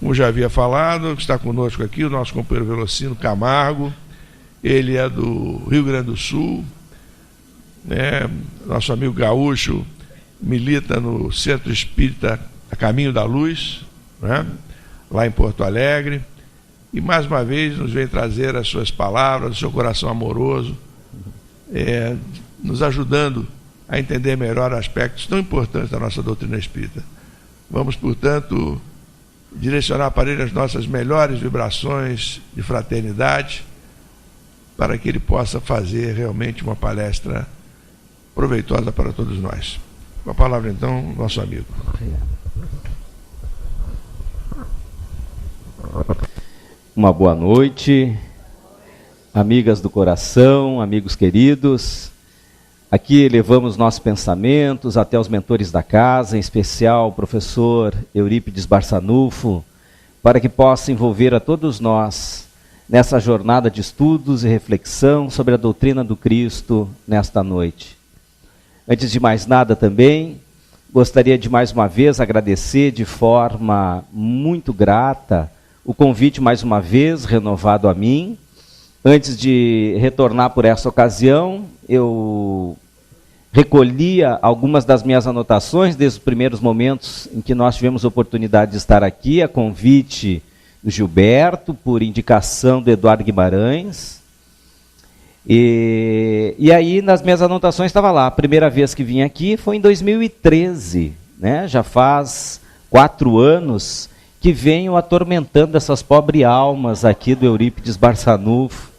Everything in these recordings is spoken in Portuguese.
como já havia falado, está conosco aqui o nosso companheiro Velocino Camargo. Ele é do Rio Grande do Sul, né? Nosso amigo gaúcho, milita no Centro Espírita A Caminho da Luz, né? Lá em Porto Alegre, e mais uma vez nos vem trazer as suas palavras, o seu coração amoroso, nos ajudando a entender melhor aspectos tão importantes da nossa doutrina espírita. Vamos, portanto, direcionar para ele as nossas melhores vibrações de fraternidade, para que ele possa fazer realmente uma palestra proveitosa para todos nós. Com a palavra, então, nosso amigo. Uma boa noite, amigas do coração, amigos queridos. Aqui elevamos nossos pensamentos até os mentores da casa, em especial o professor Eurípides Barçanufo, para que possa envolver a todos nós nessa jornada de estudos e reflexão sobre a doutrina do Cristo nesta noite. Antes de mais nada também, gostaria de mais uma vez agradecer de forma muito grata o convite mais uma vez renovado a mim. Antes de retornar por essa ocasião, eu recolhia algumas das minhas anotações desde os primeiros momentos em que nós tivemos oportunidade de estar aqui, a convite do Gilberto, por indicação do Eduardo Guimarães. E aí, nas minhas anotações, estava lá, a primeira vez que vim aqui foi em 2013, né? Já faz 4 anos que venho atormentando essas pobres almas aqui do Eurípides Barçanufo.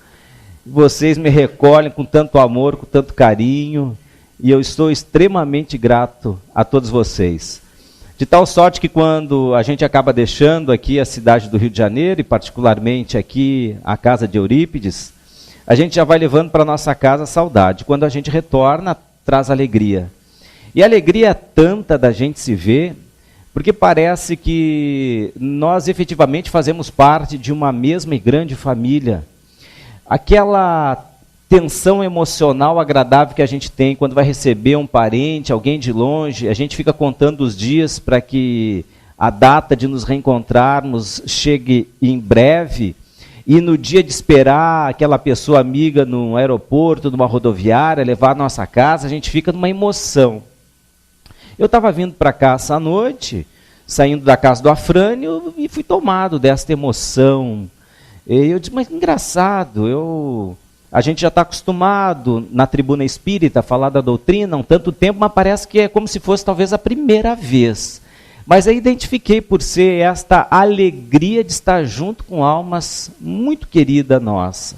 Vocês me recolhem com tanto amor, com tanto carinho, e eu estou extremamente grato a todos vocês. De tal sorte que quando a gente acaba deixando aqui a cidade do Rio de Janeiro, e particularmente aqui a casa de Eurípides, a gente já vai levando para a nossa casa a saudade. Quando a gente retorna, traz alegria. E a alegria é tanta da gente se ver, porque parece que nós efetivamente fazemos parte de uma mesma e grande família. Aquela tensão emocional agradável que a gente tem quando vai receber um parente, alguém de longe, a gente fica contando os dias para que a data de nos reencontrarmos chegue em breve, e no dia de esperar aquela pessoa amiga num aeroporto, numa rodoviária, levar a nossa casa, a gente fica numa emoção. Eu estava vindo para cá essa noite, saindo da casa do Afrânio, e fui tomado desta emoção. Eu disse, mas engraçado, a gente já está acostumado na tribuna espírita a falar da doutrina há um tanto tempo, mas parece que é como se fosse talvez a primeira vez. Mas aí identifiquei por ser esta alegria de estar junto com almas muito querida nossa.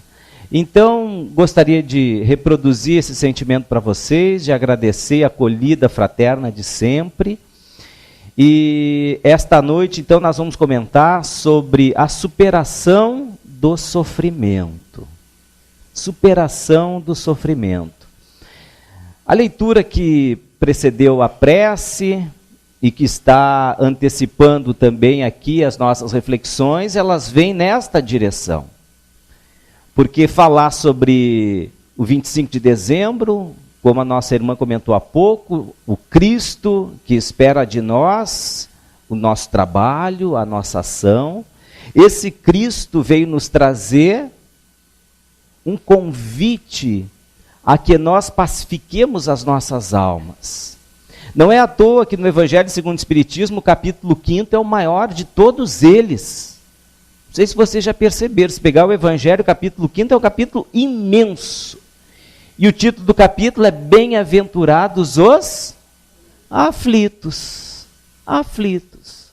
Então, gostaria de reproduzir esse sentimento para vocês, de agradecer a acolhida fraterna de sempre. E esta noite, então, nós vamos comentar sobre a superação do sofrimento. Superação do sofrimento. A leitura que precedeu a prece e que está antecipando também aqui as nossas reflexões, elas vêm nesta direção. Porque falar sobre o 25 de dezembro, como a nossa irmã comentou há pouco, o Cristo que espera de nós o nosso trabalho, a nossa ação, esse Cristo veio nos trazer um convite a que nós pacifiquemos as nossas almas. Não é à toa que no Evangelho segundo o Espiritismo, o capítulo 5º é o maior de todos eles. Não sei se vocês já perceberam, se pegar o Evangelho, o capítulo 5º é um capítulo imenso. E o título do capítulo é Bem-aventurados os aflitos. Aflitos.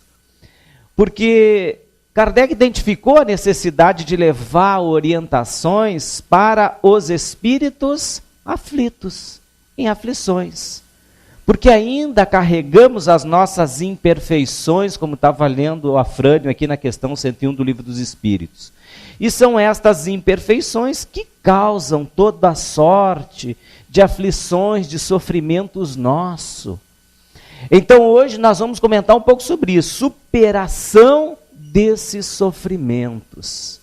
Porque Kardec identificou a necessidade de levar orientações para os espíritos aflitos, em aflições. Porque ainda carregamos as nossas imperfeições, como estava lendo o Afrânio aqui na questão 101 do Livro dos Espíritos. E são estas imperfeições que causam toda a sorte de aflições, de sofrimentos nossos. Então hoje nós vamos comentar um pouco sobre isso, superação desses sofrimentos.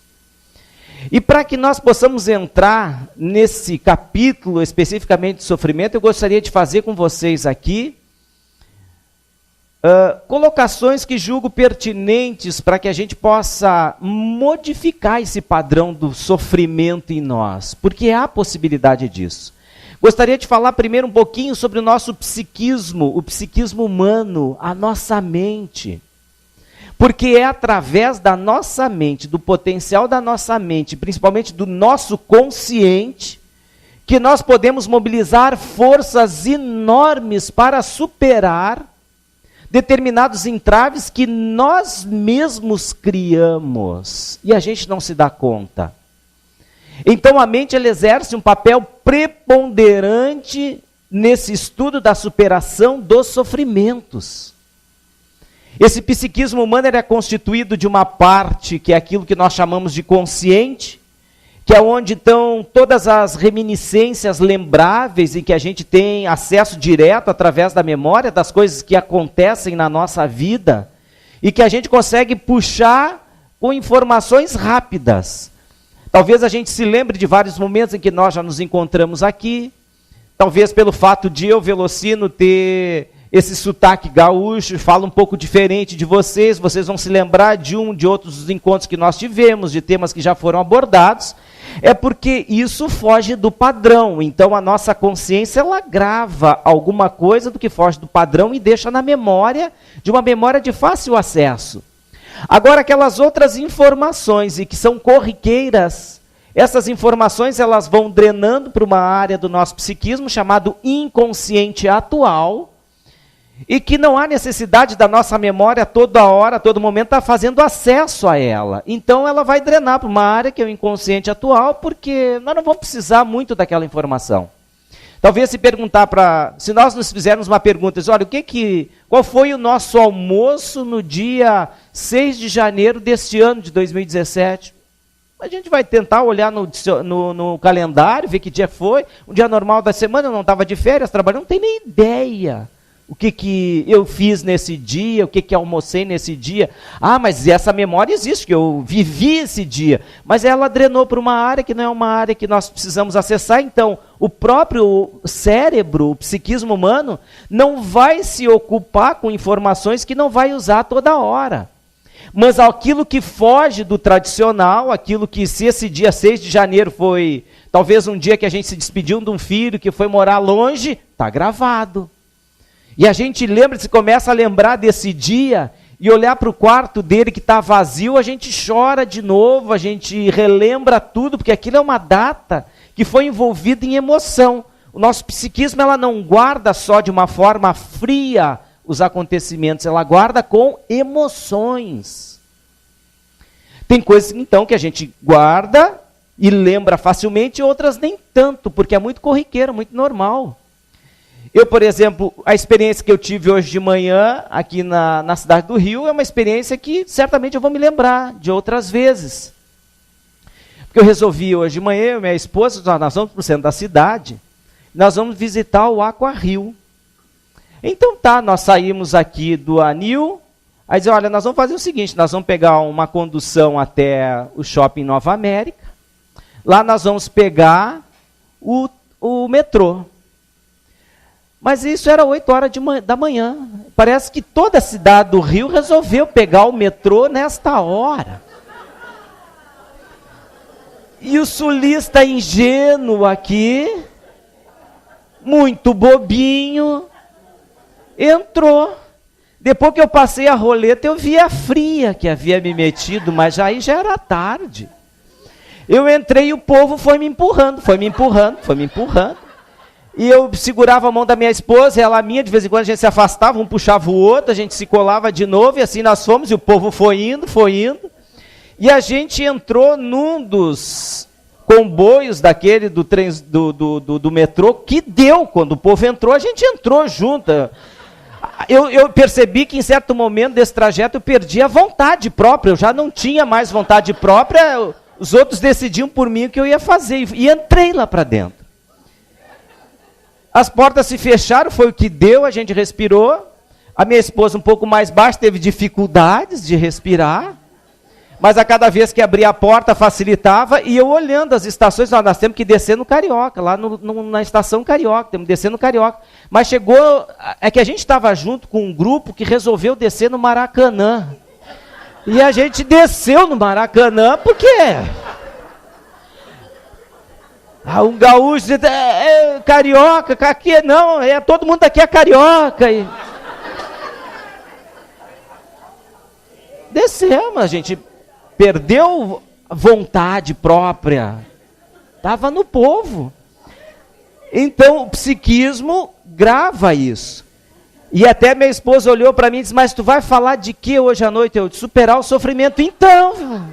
E para que nós possamos entrar nesse capítulo especificamente de sofrimento, eu gostaria de fazer com vocês aqui colocações que julgo pertinentes para que a gente possa modificar esse padrão do sofrimento em nós, porque há possibilidade disso. Gostaria de falar primeiro um pouquinho sobre o nosso psiquismo, o psiquismo humano, a nossa mente. Porque é através da nossa mente, do potencial da nossa mente, principalmente do nosso consciente, que nós podemos mobilizar forças enormes para superar determinados entraves que nós mesmos criamos e a gente não se dá conta. Então a mente ela exerce um papel preponderante nesse estudo da superação dos sofrimentos. Esse psiquismo humano é constituído de uma parte que é aquilo que nós chamamos de consciente, que é onde estão todas as reminiscências lembráveis e que a gente tem acesso direto através da memória das coisas que acontecem na nossa vida e que a gente consegue puxar com informações rápidas. Talvez a gente se lembre de vários momentos em que nós já nos encontramos aqui, talvez pelo fato de eu, Velocino, ter esse sotaque gaúcho, fala um pouco diferente de vocês vão se lembrar de outros dos encontros que nós tivemos, de temas que já foram abordados, é porque isso foge do padrão. Então a nossa consciência, ela grava alguma coisa do que foge do padrão e deixa na memória, de uma memória de fácil acesso. Agora, aquelas outras informações, e que são corriqueiras, essas informações elas vão drenando para uma área do nosso psiquismo chamado inconsciente atual, e que não há necessidade da nossa memória toda hora, a todo momento, estar fazendo acesso a ela. Então ela vai drenar para uma área que é o inconsciente atual, porque nós não vamos precisar muito daquela informação. Talvez se nós nos fizermos uma pergunta, olha, qual foi o nosso almoço no dia 6 de janeiro deste ano de 2017? A gente vai tentar olhar no calendário, ver que dia foi, um dia normal da semana, eu não estava de férias, trabalhando, não tem nem ideia. O que eu fiz nesse dia, o que almocei nesse dia. Ah, mas essa memória existe, que eu vivi esse dia. Mas ela drenou para uma área que não é uma área que nós precisamos acessar. Então, o próprio cérebro, o psiquismo humano, não vai se ocupar com informações que não vai usar toda hora. Mas aquilo que foge do tradicional, aquilo que se esse dia 6 de janeiro foi talvez um dia que a gente se despediu de um filho que foi morar longe, está gravado. E a gente começa a lembrar desse dia e olhar para o quarto dele que está vazio, a gente chora de novo, a gente relembra tudo, porque aquilo é uma data que foi envolvida em emoção. O nosso psiquismo ela não guarda só de uma forma fria os acontecimentos, ela guarda com emoções. Tem coisas então que a gente guarda e lembra facilmente, outras nem tanto, porque é muito corriqueiro, muito normal. Eu, por exemplo, a experiência que eu tive hoje de manhã, aqui na cidade do Rio, é uma experiência que certamente eu vou me lembrar de outras vezes. Porque eu resolvi hoje de manhã, eu e minha esposa, nós vamos para o centro da cidade, nós vamos visitar o Aqua Rio. Então nós saímos aqui do Anil, aí dizer, olha, nós vamos fazer o seguinte, nós vamos pegar uma condução até o Shopping Nova América, lá nós vamos pegar o metrô. Mas isso era 8 horas da manhã. Parece que toda a cidade do Rio resolveu pegar o metrô nesta hora. E o sulista ingênuo aqui, muito bobinho, entrou. Depois que eu passei a roleta, eu vi a fria que havia me metido, mas aí já era tarde. Eu entrei e o povo foi me empurrando. E eu segurava a mão da minha esposa, ela a minha, de vez em quando a gente se afastava, um puxava o outro, a gente se colava de novo, e assim nós fomos, e o povo foi indo. E a gente entrou num dos comboios daquele do metrô, que deu, quando o povo entrou, a gente entrou junto. Eu percebi que em certo momento desse trajeto eu perdi a vontade própria, eu já não tinha mais vontade própria, os outros decidiam por mim o que eu ia fazer, e entrei lá para dentro. As portas se fecharam, foi o que deu, a gente respirou. A minha esposa um pouco mais baixa teve dificuldades de respirar. Mas a cada vez que abria a porta facilitava, e eu olhando as estações, nós temos que descer no Carioca, lá na estação Carioca, temos que descer no Carioca. Mas chegou, é que a gente estava junto com um grupo que resolveu descer no Maracanã. E a gente desceu no Maracanã, porque um gaúcho disse, carioca, aqui não, todo mundo aqui é carioca. E descemos, a gente perdeu vontade própria, estava no povo. Então o psiquismo grava isso. E até minha esposa olhou para mim e disse, mas tu vai falar de que hoje à noite? Eu, de superar o sofrimento. Então,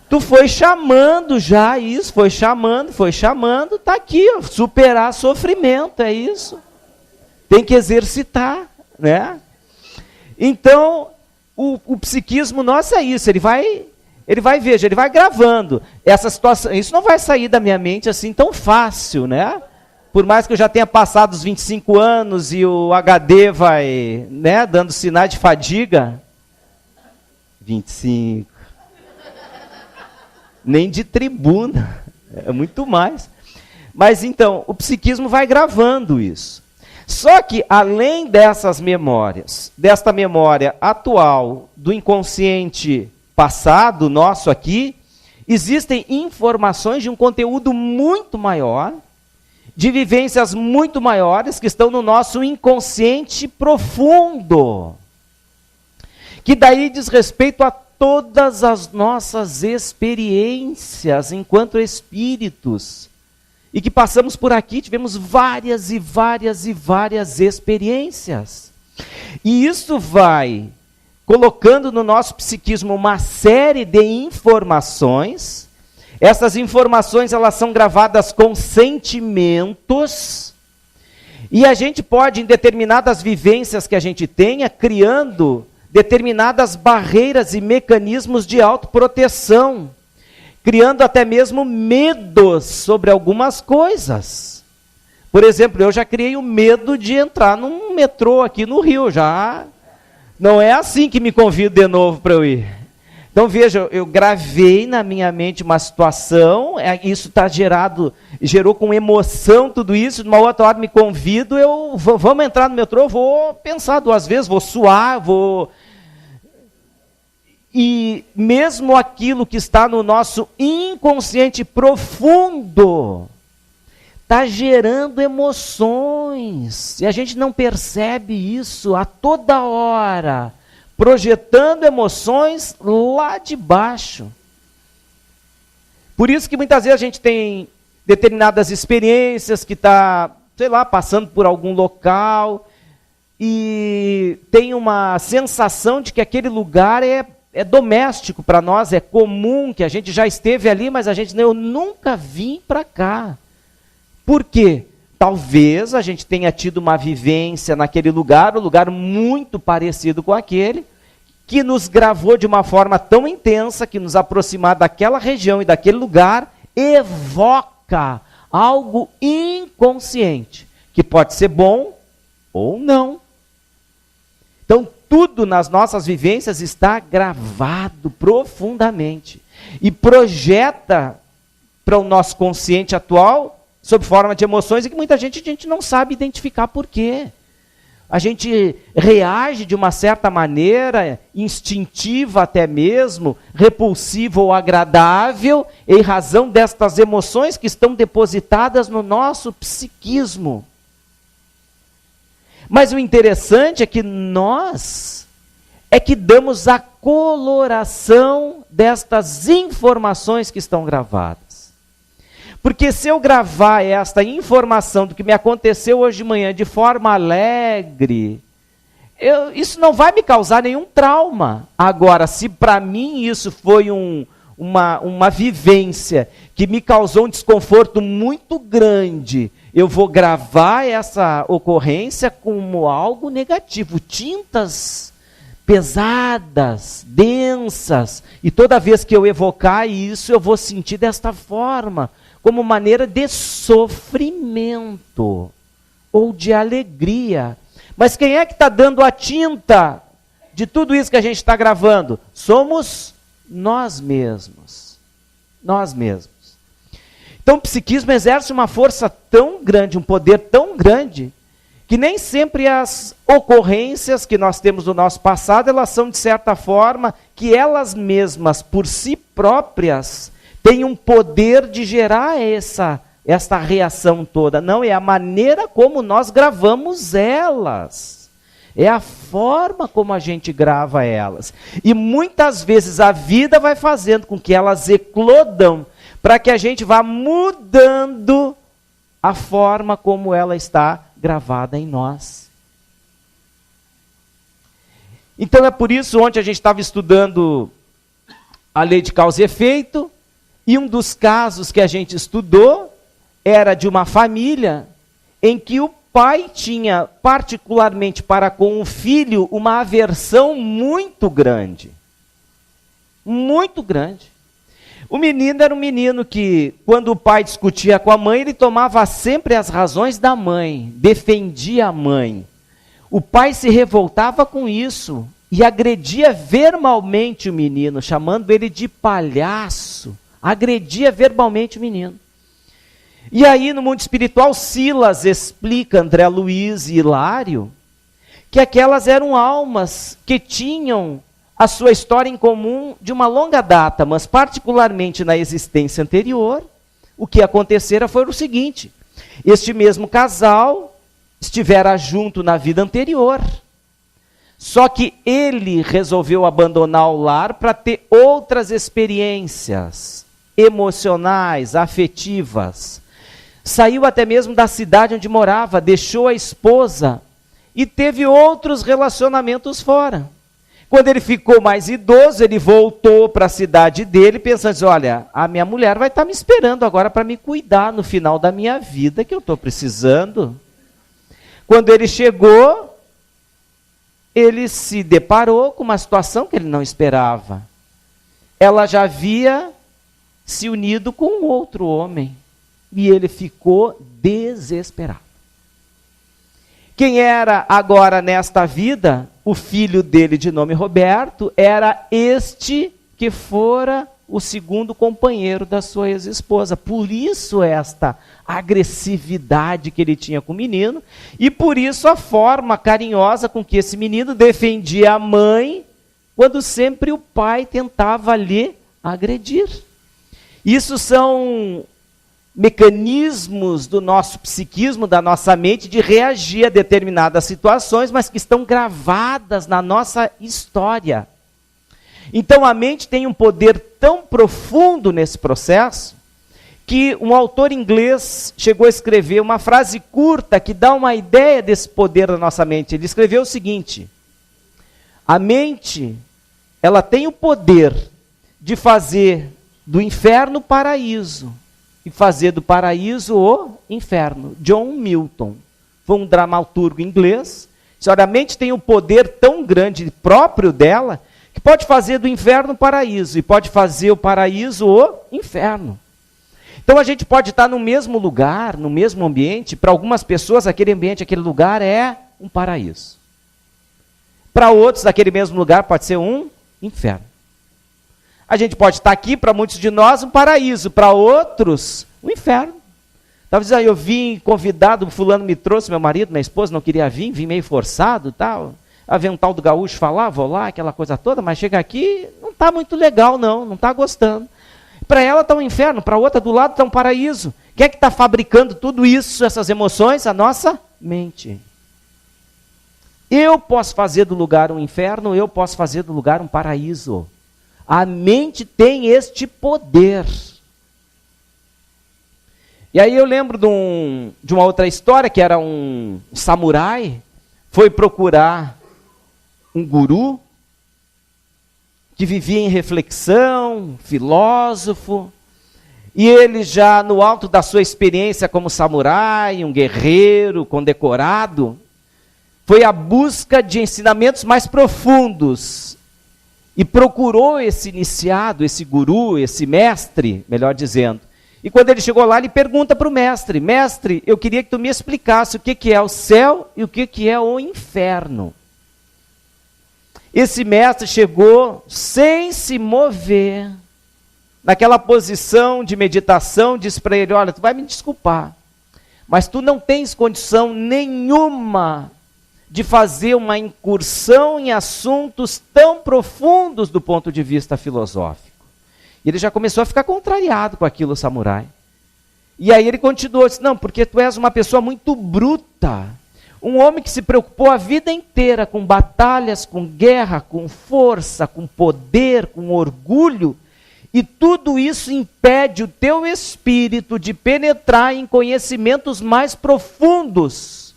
tu foi chamando já isso, foi chamando, está aqui, ó, superar sofrimento, é isso. Tem que exercitar, né? Então, o psiquismo nosso é isso, ele vai gravando essa situação. Isso não vai sair da minha mente assim tão fácil, né? Por mais que eu já tenha passado os 25 anos e o HD vai, né, dando sinais de fadiga. 25. Nem de tribuna, é muito mais. Mas então, o psiquismo vai gravando isso. Só que, além dessas memórias, desta memória atual, do inconsciente passado nosso aqui, existem informações de um conteúdo muito maior, de vivências muito maiores, que estão no nosso inconsciente profundo, que daí diz respeito a todas as nossas experiências enquanto espíritos, e que passamos por aqui, tivemos várias e várias e várias experiências. E isso vai colocando no nosso psiquismo uma série de informações. Essas informações, elas são gravadas com sentimentos. E a gente pode, em determinadas vivências que a gente tenha, criando determinadas barreiras e mecanismos de autoproteção, criando até mesmo medos sobre algumas coisas. Por exemplo, eu já criei o medo de entrar num metrô aqui no Rio, já não é assim que me convido de novo para eu ir. Então veja, eu gravei na minha mente uma situação, isso gerou com emoção tudo isso, numa outra hora me convido, vamos entrar no metrô, eu vou pensar duas vezes, vou suar, E mesmo aquilo que está no nosso inconsciente profundo, está gerando emoções, e a gente não percebe isso a toda hora, projetando emoções lá de baixo. Por isso que muitas vezes a gente tem determinadas experiências que está, sei lá, passando por algum local e tem uma sensação de que aquele lugar é doméstico para nós, é comum, que a gente já esteve ali, mas eu nunca vim para cá. Por quê? Talvez a gente tenha tido uma vivência naquele lugar, um lugar muito parecido com aquele, que nos gravou de uma forma tão intensa que nos aproximar daquela região e daquele lugar evoca algo inconsciente, que pode ser bom ou não. Então, tudo nas nossas vivências está gravado profundamente e projeta para o nosso consciente atual sob forma de emoções e que muita gente a gente não sabe identificar por quê. A gente reage de uma certa maneira, instintiva até mesmo, repulsiva ou agradável, em razão destas emoções que estão depositadas no nosso psiquismo. Mas o interessante é que nós que damos a coloração destas informações que estão gravadas. Porque se eu gravar esta informação do que me aconteceu hoje de manhã de forma alegre, isso não vai me causar nenhum trauma. Agora, se para mim isso foi uma vivência que me causou um desconforto muito grande, eu vou gravar essa ocorrência como algo negativo, tintas pesadas, densas, e toda vez que eu evocar isso, eu vou sentir desta forma, como maneira de sofrimento ou de alegria. Mas quem é que está dando a tinta de tudo isso que a gente está gravando? Somos nós mesmos. Nós mesmos. Então o psiquismo exerce uma força tão grande, um poder tão grande, que nem sempre as ocorrências que nós temos do nosso passado, elas são de certa forma, que elas mesmas, por si próprias, têm um poder de gerar esta reação toda. Não, é a maneira como nós gravamos elas. É a forma como a gente grava elas. E muitas vezes a vida vai fazendo com que elas eclodam, para que a gente vá mudando a forma como ela está gravada em nós. Então é por isso, ontem a gente estava estudando a lei de causa e efeito, e um dos casos que a gente estudou era de uma família em que o pai tinha, particularmente para com o filho, uma aversão muito grande. Muito grande. O menino era um menino que, quando o pai discutia com a mãe, ele tomava sempre as razões da mãe, defendia a mãe. O pai se revoltava com isso e agredia verbalmente o menino, chamando ele de palhaço. Agredia verbalmente o menino. E aí, no mundo espiritual, Silas explica, André Luiz e Hilário, que aquelas eram almas que tinham a sua história em comum de uma longa data, mas particularmente na existência anterior, o que acontecera foi o seguinte: este mesmo casal estivera junto na vida anterior, só que ele resolveu abandonar o lar para ter outras experiências emocionais, afetivas. Saiu até mesmo da cidade onde morava, deixou a esposa e teve outros relacionamentos fora. Quando ele ficou mais idoso, ele voltou para a cidade dele, pensando assim: olha, a minha mulher vai estar me esperando agora para me cuidar no final da minha vida, que eu estou precisando. Quando ele chegou, ele se deparou com uma situação que ele não esperava. Ela já havia se unido com um outro homem, e ele ficou desesperado. Quem era agora nesta vida, o filho dele de nome Roberto, era este que fora o segundo companheiro da sua ex-esposa. Por isso esta agressividade que ele tinha com o menino, e por isso a forma carinhosa com que esse menino defendia a mãe, quando sempre o pai tentava lhe agredir. Isso são mecanismos do nosso psiquismo, da nossa mente, de reagir a determinadas situações, mas que estão gravadas na nossa história. Então a mente tem um poder tão profundo nesse processo, que um autor inglês chegou a escrever uma frase curta que dá uma ideia desse poder da nossa mente. Ele escreveu o seguinte: a mente, ela tem o poder de fazer do inferno o paraíso, e fazer do paraíso o inferno. John Milton foi um dramaturgo inglês. A mente tem um poder tão grande próprio dela, que pode fazer do inferno o paraíso, e pode fazer o paraíso o inferno. Então a gente pode estar no mesmo lugar, no mesmo ambiente. Para algumas pessoas aquele ambiente, aquele lugar é um paraíso. Para outros, aquele mesmo lugar pode ser um inferno. A gente pode estar aqui, para muitos de nós, um paraíso. Para outros, um inferno. Talvez eu vim convidado, fulano me trouxe, meu marido, minha esposa não queria vir, vim meio forçado, tal. Avental do gaúcho, falar, vou lá, aquela coisa toda, mas chega aqui, não está muito legal não está gostando. Para ela está um inferno, para outra do lado está um paraíso. Quem é que está fabricando tudo isso, essas emoções? A nossa mente. Eu posso fazer do lugar um inferno, eu posso fazer do lugar um paraíso. A mente tem este poder. E aí eu lembro de uma outra história, que era um samurai, foi procurar um guru, que vivia em reflexão, filósofo, e ele já no alto da sua experiência como samurai, um guerreiro condecorado, foi à busca de ensinamentos mais profundos, e procurou esse iniciado, esse guru, esse mestre, melhor dizendo. E quando ele chegou lá, ele pergunta para o mestre: mestre, eu queria que tu me explicasse o que é o céu e o que é o inferno. Esse mestre chegou sem se mover, naquela posição de meditação, disse para ele: olha, tu vai me desculpar, mas tu não tens condição nenhuma de fazer uma incursão em assuntos tão profundos do ponto de vista filosófico. E ele já começou a ficar contrariado com aquilo, o samurai. E aí ele continuou, disse: não, porque tu és uma pessoa muito bruta, um homem que se preocupou a vida inteira com batalhas, com guerra, com força, com poder, com orgulho, e tudo isso impede o teu espírito de penetrar em conhecimentos mais profundos.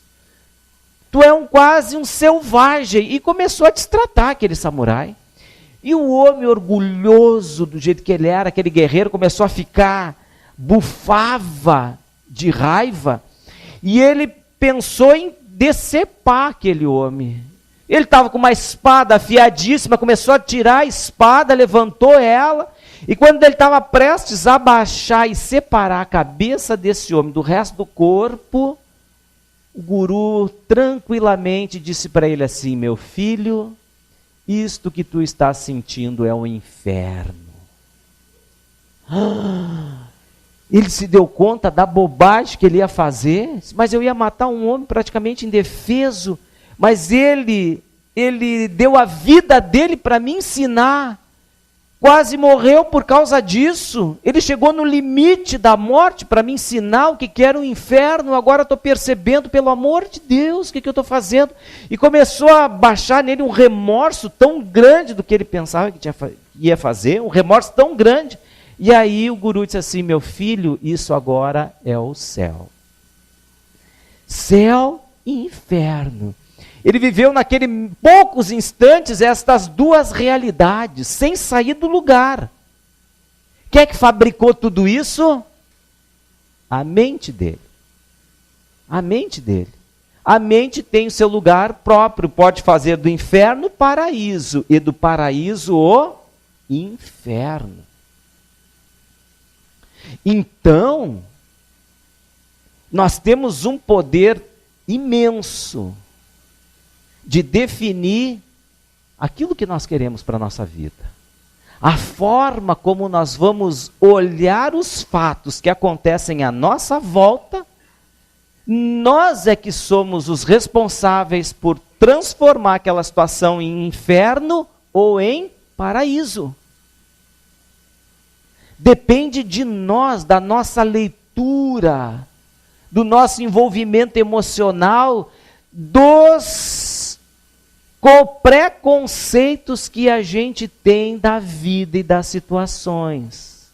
Tu é quase um selvagem. E começou a destratar aquele samurai. E o homem orgulhoso do jeito que ele era, aquele guerreiro, começou a ficar, bufava de raiva. E ele pensou em decepar aquele homem. Ele estava com uma espada afiadíssima, começou a tirar a espada, levantou ela. E quando ele estava prestes a abaixar e separar a cabeça desse homem do resto do corpo, o guru tranquilamente disse para ele assim: meu filho, isto que tu estás sentindo é o inferno. Ele se deu conta da bobagem que ele ia fazer, mas eu ia matar um homem praticamente indefeso, mas ele deu a vida dele para me ensinar. Quase morreu por causa disso. Ele chegou no limite da morte para me ensinar o que era o inferno. Agora estou percebendo, pelo amor de Deus, o que eu estou fazendo. E começou a baixar nele um remorso tão grande do que ele pensava que ia fazer, um remorso tão grande. E aí o guru disse assim: meu filho, isso agora é o céu. Céu e inferno. Ele viveu naqueles poucos instantes estas duas realidades, sem sair do lugar. Quem é que fabricou tudo isso? A mente dele. A mente dele. A mente tem o seu lugar próprio, pode fazer do inferno o paraíso, e do paraíso o inferno. Então, nós temos um poder imenso de definir aquilo que nós queremos para a nossa vida. A forma como nós vamos olhar os fatos que acontecem à nossa volta, nós é que somos os responsáveis por transformar aquela situação em inferno ou em paraíso. Depende de nós, da nossa leitura, do nosso envolvimento emocional, dos preconceitos que a gente tem da vida e das situações.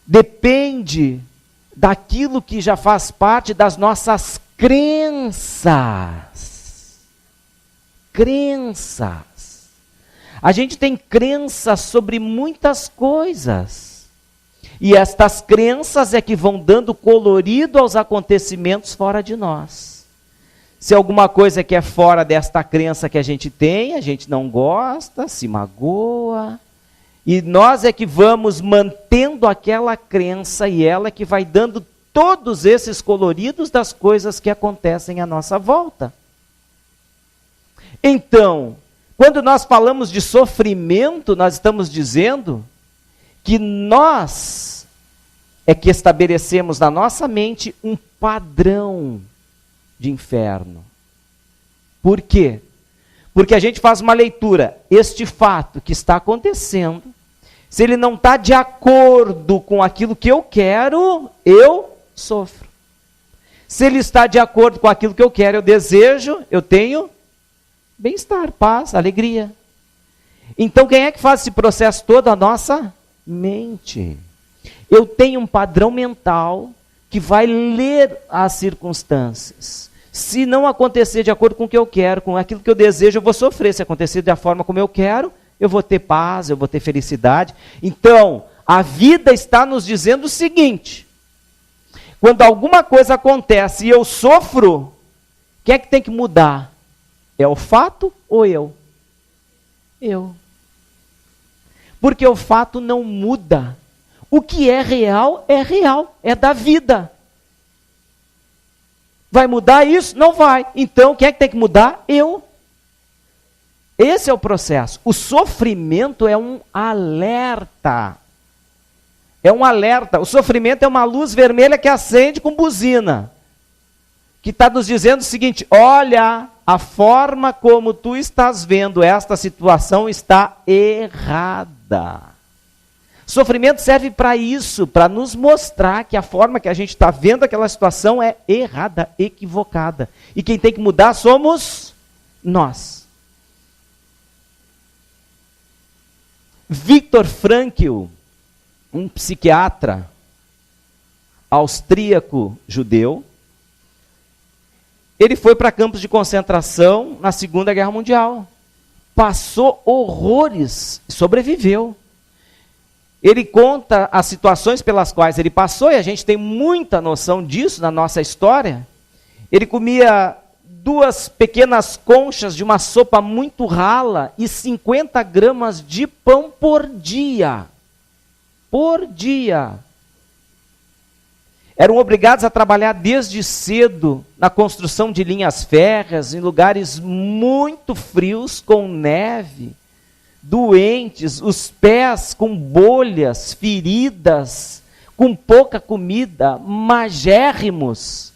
Depende daquilo que já faz parte das nossas crenças. Crenças. A gente tem crenças sobre muitas coisas. E estas crenças é que vão dando colorido aos acontecimentos fora de nós. Se alguma coisa que é fora desta crença que a gente tem, a gente não gosta, se magoa. E nós é que vamos mantendo aquela crença e ela é que vai dando todos esses coloridos das coisas que acontecem à nossa volta. Então, quando nós falamos de sofrimento, nós estamos dizendo que nós é que estabelecemos na nossa mente um padrão de inferno. Por quê? Porque a gente faz uma leitura, este fato que está acontecendo, se ele não está de acordo com aquilo que eu quero, eu sofro. Se ele está de acordo com aquilo que eu quero, eu desejo, eu tenho bem-estar, paz, alegria. Então quem é que faz esse processo todo? A nossa mente. Eu tenho um padrão mental que vai ler as circunstâncias. Se não acontecer de acordo com o que eu quero, com aquilo que eu desejo, eu vou sofrer. Se acontecer da forma como eu quero, eu vou ter paz, eu vou ter felicidade. Então, a vida está nos dizendo o seguinte: quando alguma coisa acontece e eu sofro, quem é que tem que mudar? É o fato ou eu? Eu. Porque o fato não muda. O que é real, é da vida. Vai mudar isso? Não vai. Então, quem é que tem que mudar? Eu. Esse é o processo. O sofrimento é um alerta. É um alerta. O sofrimento é uma luz vermelha que acende com buzina. Que está nos dizendo o seguinte: olha, a forma como tu estás vendo esta situação está errada. Sofrimento serve para isso, para nos mostrar que a forma que a gente está vendo aquela situação é errada, equivocada. E quem tem que mudar somos nós. Viktor Frankl, um psiquiatra austríaco judeu, ele foi para campos de concentração na Segunda Guerra Mundial. Passou horrores, sobreviveu. Ele conta as situações pelas quais ele passou, e a gente tem muita noção disso na nossa história. Ele comia 2 pequenas conchas de uma sopa muito rala e 50 gramas de pão por dia. Por dia. Eram obrigados a trabalhar desde cedo na construção de linhas férreas, em lugares muito frios, com neve. Doentes, os pés com bolhas, feridas, com pouca comida, magérrimos.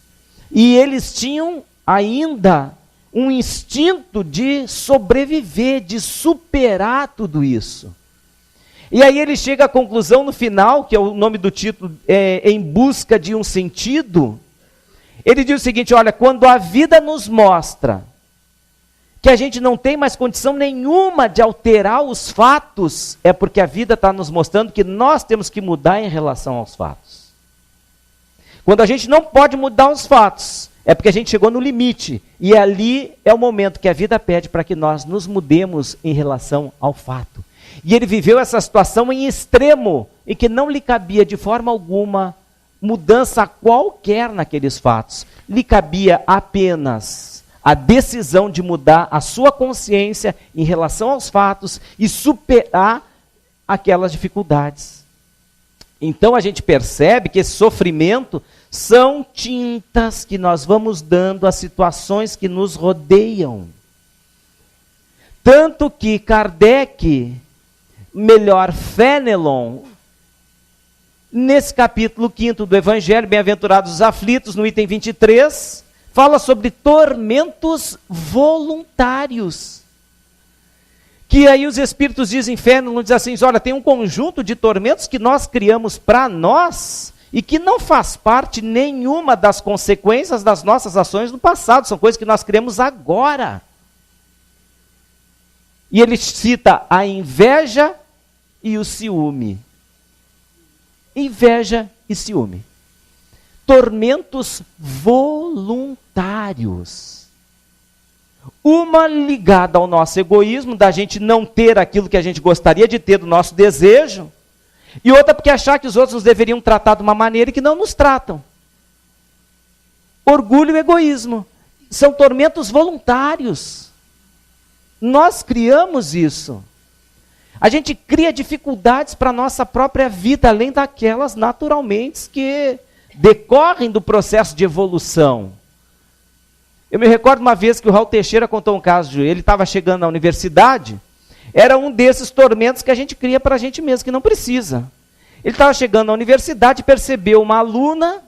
E eles tinham ainda um instinto de sobreviver, de superar tudo isso. E aí ele chega à conclusão no final, que é o nome do título, Em Busca de um Sentido. Ele diz o seguinte: olha, quando a vida nos mostra que a gente não tem mais condição nenhuma de alterar os fatos, é porque a vida está nos mostrando que nós temos que mudar em relação aos fatos. Quando a gente não pode mudar os fatos, é porque a gente chegou no limite, e ali é o momento que a vida pede para que nós nos mudemos em relação ao fato. E ele viveu essa situação em extremo, em que não lhe cabia de forma alguma mudança qualquer naqueles fatos. Lhe cabia apenas a decisão de mudar a sua consciência em relação aos fatos e superar aquelas dificuldades. Então a gente percebe que esse sofrimento são tintas que nós vamos dando às situações que nos rodeiam. Tanto que Kardec, melhor Fenelon, nesse capítulo 5º do Evangelho, Bem-aventurados os aflitos, no item 23, fala sobre tormentos voluntários. Que aí os espíritos dizem, Fenelon diz assim, olha, tem um conjunto de tormentos que nós criamos para nós e que não faz parte nenhuma das consequências das nossas ações no passado, são coisas que nós criamos agora. E ele cita a inveja e o ciúme. Inveja e ciúme. Tormentos voluntários. Uma ligada ao nosso egoísmo, da gente não ter aquilo que a gente gostaria de ter do nosso desejo, e outra porque achar que os outros nos deveriam tratar de uma maneira que não nos tratam. Orgulho e egoísmo. São tormentos voluntários. Nós criamos isso. A gente cria dificuldades para a nossa própria vida, além daquelas naturalmente que decorrem do processo de evolução. Eu me recordo uma vez que o Raul Teixeira contou um caso de ele estava chegando na universidade, era um desses tormentos que a gente cria para a gente mesmo, que não precisa. Ele estava chegando na universidade e percebeu uma aluna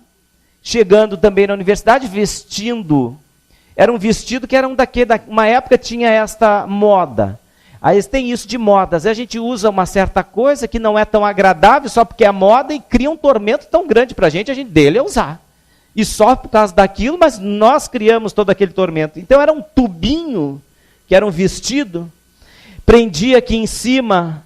chegando também na universidade vestindo, era um vestido que era uma época tinha esta moda. Aí tem isso de modas, a gente usa uma certa coisa que não é tão agradável só porque é moda e cria um tormento tão grande para a gente dele é usar. E só por causa daquilo, mas nós criamos todo aquele tormento. Então era um tubinho, que era um vestido, prendia aqui em cima,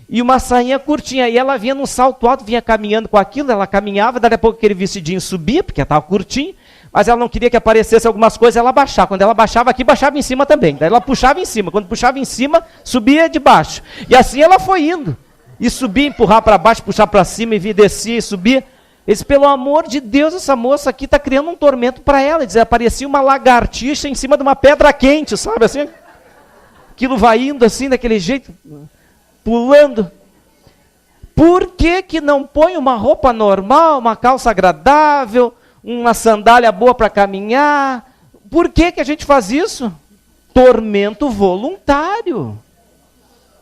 e uma sainha curtinha. E ela vinha num salto alto, vinha caminhando com aquilo, ela caminhava, daqui a pouco aquele vestidinho subia, porque estava curtinho, mas ela não queria que aparecesse algumas coisas, ela baixava. Quando ela baixava aqui, baixava em cima também. Daí ela puxava em cima. Quando puxava em cima, subia de baixo. E assim ela foi indo. E subia, empurrar para baixo, puxar para cima, e descia e subia. Ele disse, pelo amor de Deus, essa moça aqui está criando um tormento para ela. Ele dizia, parecia uma lagartixa em cima de uma pedra quente, sabe assim? Aquilo vai indo assim, daquele jeito, pulando. Por que não põe uma roupa normal, uma calça agradável, uma sandália boa para caminhar? Por que a gente faz isso? tormento voluntário.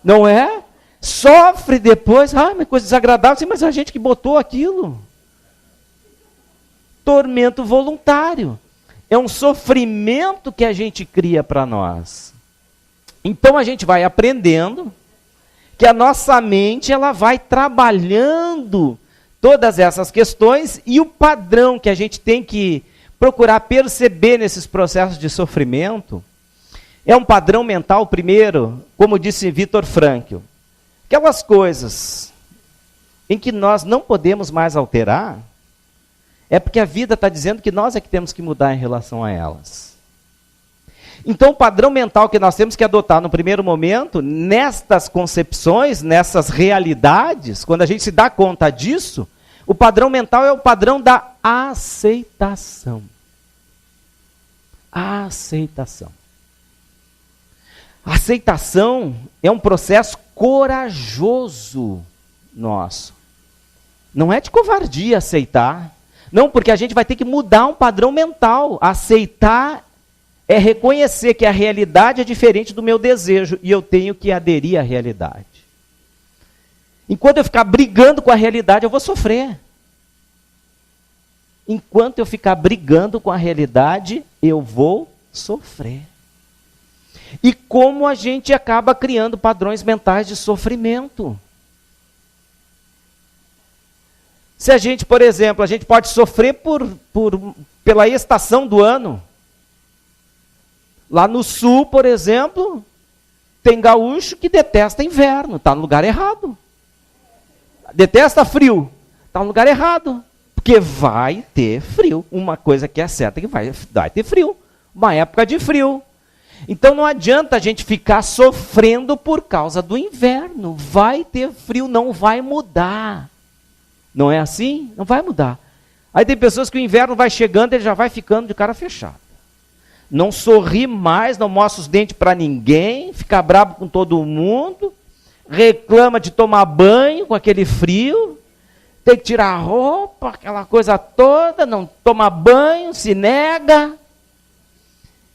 Não é? Sofre depois, mas coisa desagradável, sim, mas a gente que botou aquilo. Tormento voluntário. É um sofrimento que a gente cria para nós. Então a gente vai aprendendo que a nossa mente ela vai trabalhando todas essas questões e o padrão que a gente tem que procurar perceber nesses processos de sofrimento é um padrão mental, primeiro, como disse Viktor Frankl, aquelas coisas em que nós não podemos mais alterar, é porque a vida está dizendo que nós é que temos que mudar em relação a elas. Então, o padrão mental que nós temos que adotar no primeiro momento, nestas concepções, nessas realidades, quando a gente se dá conta disso, o padrão mental é o padrão da aceitação. A aceitação. A aceitação é um processo corajoso nosso. Não é de covardia aceitar. Não, porque a gente vai ter que mudar um padrão mental. Aceitar é reconhecer que a realidade é diferente do meu desejo e eu tenho que aderir à realidade. Enquanto eu ficar brigando com a realidade, eu vou sofrer. Enquanto eu ficar brigando com a realidade, eu vou sofrer. E como a gente acaba criando padrões mentais de sofrimento. Se a gente, por exemplo, a gente pode sofrer pela estação do ano. Lá no sul, por exemplo, tem gaúcho que detesta inverno, está no lugar errado. Detesta frio, está no lugar errado. Porque vai ter frio. Uma coisa que é certa é que vai ter frio. Uma época de frio. Então não adianta a gente ficar sofrendo por causa do inverno. Vai ter frio, não vai mudar. Não é assim? Não vai mudar. Aí tem pessoas que o inverno vai chegando e ele já vai ficando de cara fechada. Não sorri mais, não mostra os dentes para ninguém, fica bravo com todo mundo, reclama de tomar banho com aquele frio, tem que tirar a roupa, aquela coisa toda, não toma banho, se nega,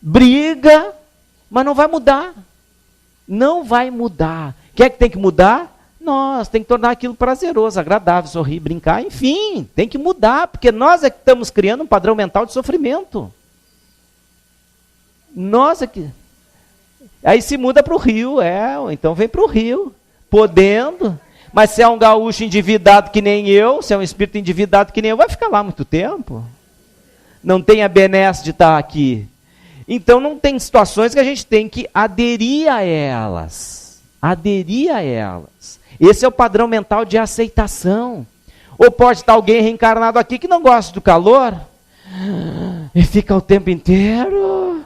briga, mas não vai mudar. Não vai mudar. O que é que tem que mudar? Nós, tem que tornar aquilo prazeroso, agradável, sorrir, brincar, enfim, tem que mudar, porque nós é que estamos criando um padrão mental de sofrimento. Nós é que... Aí se muda para o Rio, então vem para o Rio, podendo, mas se é um gaúcho endividado que nem eu, se é um espírito endividado que nem eu, vai ficar lá muito tempo. Não tem a benesse de estar aqui. Então não tem situações que a gente tem que aderir a elas. Aderir a elas. Esse é o padrão mental de aceitação. Ou pode estar alguém reencarnado aqui que não gosta do calor e fica o tempo inteiro,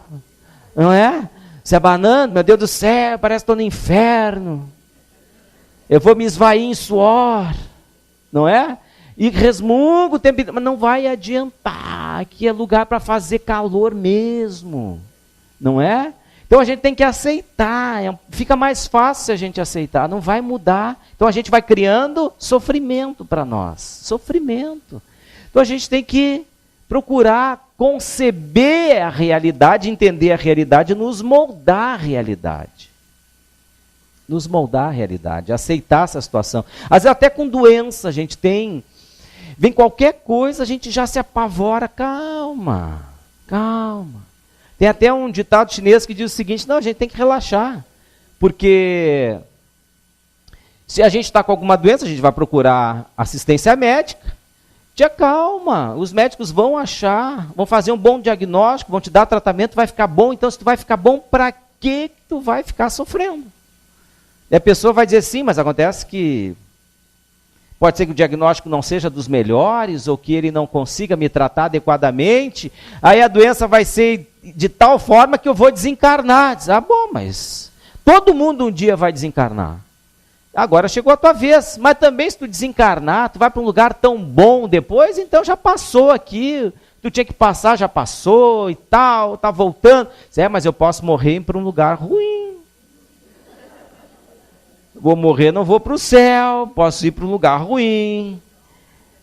não é? Se abanando, meu Deus do céu, parece que estou no inferno. Eu vou me esvair em suor, não é? E resmungo o tempo inteiro, mas não vai adiantar, aqui é lugar para fazer calor mesmo, não é? Então a gente tem que aceitar, fica mais fácil se a gente aceitar, não vai mudar. Então a gente vai criando sofrimento para nós, sofrimento. Então a gente tem que procurar conceber a realidade, entender a realidade, nos moldar a realidade. Nos moldar a realidade, aceitar essa situação. Às vezes até com doença a gente tem, vem qualquer coisa, a gente já se apavora, calma, calma. Tem até um ditado chinês que diz o seguinte, não, a gente tem que relaxar, porque se a gente está com alguma doença, a gente vai procurar assistência médica, te acalma, os médicos vão achar, vão fazer um bom diagnóstico, vão te dar tratamento, vai ficar bom, então se tu vai ficar bom, para que tu vai ficar sofrendo? E a pessoa vai dizer sim, mas acontece que pode ser que o diagnóstico não seja dos melhores, ou que ele não consiga me tratar adequadamente, aí a doença vai ser de tal forma que eu vou desencarnar. Diz, bom, mas todo mundo um dia vai desencarnar. Agora chegou a tua vez, mas também se tu desencarnar, tu vai para um lugar tão bom depois, então já passou aqui, tu tinha que passar, já passou e tal, tá voltando. Diz, mas eu posso morrer para um lugar ruim. Vou morrer, não vou para o céu, posso ir para um lugar ruim.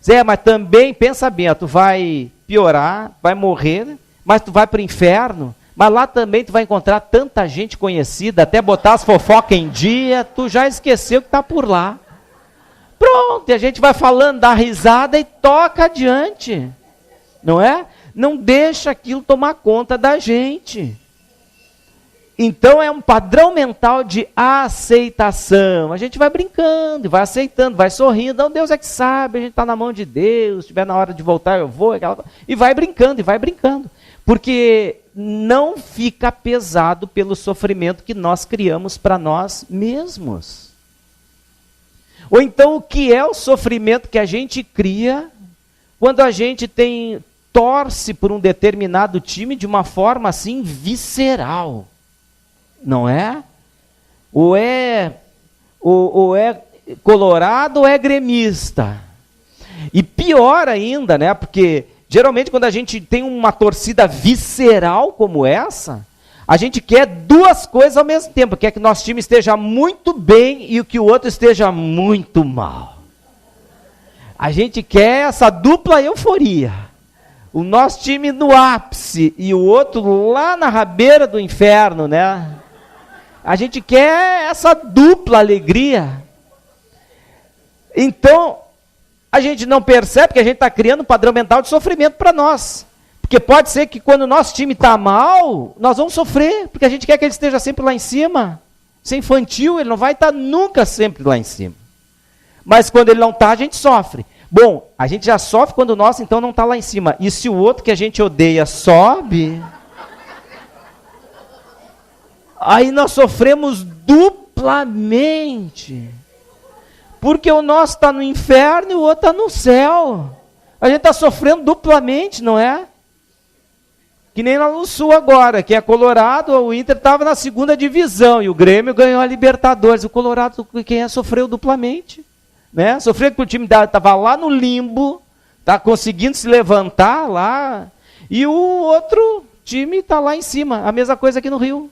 Zé, mas também, pensa bem, tu vai piorar, vai morrer, mas tu vai para o inferno, Mas lá também tu vai encontrar tanta gente conhecida, até botar as fofocas em dia, tu já esqueceu que está por lá. Pronto, e a gente vai falando, dá risada e toca adiante. Não é? Não deixa aquilo tomar conta da gente. Então é um padrão mental de aceitação. A gente vai brincando, vai aceitando, vai sorrindo. Não, Deus é que sabe, a gente está na mão de Deus, se estiver na hora de voltar eu vou. E vai brincando, e vai brincando. Porque não fica pesado pelo sofrimento que nós criamos para nós mesmos. Ou então o que é o sofrimento que a gente cria quando a gente torce por um determinado time de uma forma assim visceral. Não é? Ou é colorado ou é gremista. E pior ainda, né? Porque geralmente quando a gente tem uma torcida visceral como essa, a gente quer duas coisas ao mesmo tempo. Quer que nosso time esteja muito bem e que o outro esteja muito mal. A gente quer essa dupla euforia. O nosso time no ápice e o outro lá na rabeira do inferno, né? A gente quer essa dupla alegria. Então, a gente não percebe que a gente está criando um padrão mental de sofrimento para nós. Porque pode ser que quando o nosso time está mal, nós vamos sofrer, porque a gente quer que ele esteja sempre lá em cima. Ser infantil, ele não vai estar nunca sempre lá em cima. Mas quando ele não está, a gente sofre. Bom, a gente já sofre quando o nosso então não está lá em cima. E se o outro que a gente odeia sobe, aí nós sofremos duplamente. Porque o nosso está no inferno e o outro está no céu. A gente está sofrendo duplamente, não é? Que nem lá no Sul agora. Quem é Colorado, o Inter estava na 2ª divisão e o Grêmio ganhou a Libertadores. O Colorado, quem é, sofreu duplamente. Né? Sofreu que o time estava lá no limbo, está conseguindo se levantar lá, e o outro time está lá em cima. A mesma coisa aqui no Rio.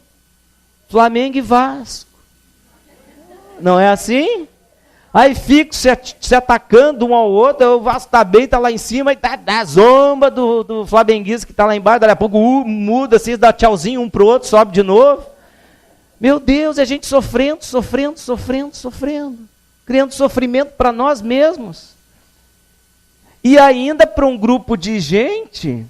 Flamengo e Vasco. Não é assim? Aí fica se atacando um ao outro, o Vasco está bem, está lá em cima, e tá da zomba do flamenguista que está lá embaixo, daqui a pouco muda, assim, dá tchauzinho um para o outro, sobe de novo. Meu Deus, a gente sofrendo, criando sofrimento para nós mesmos. E ainda para um grupo de gente,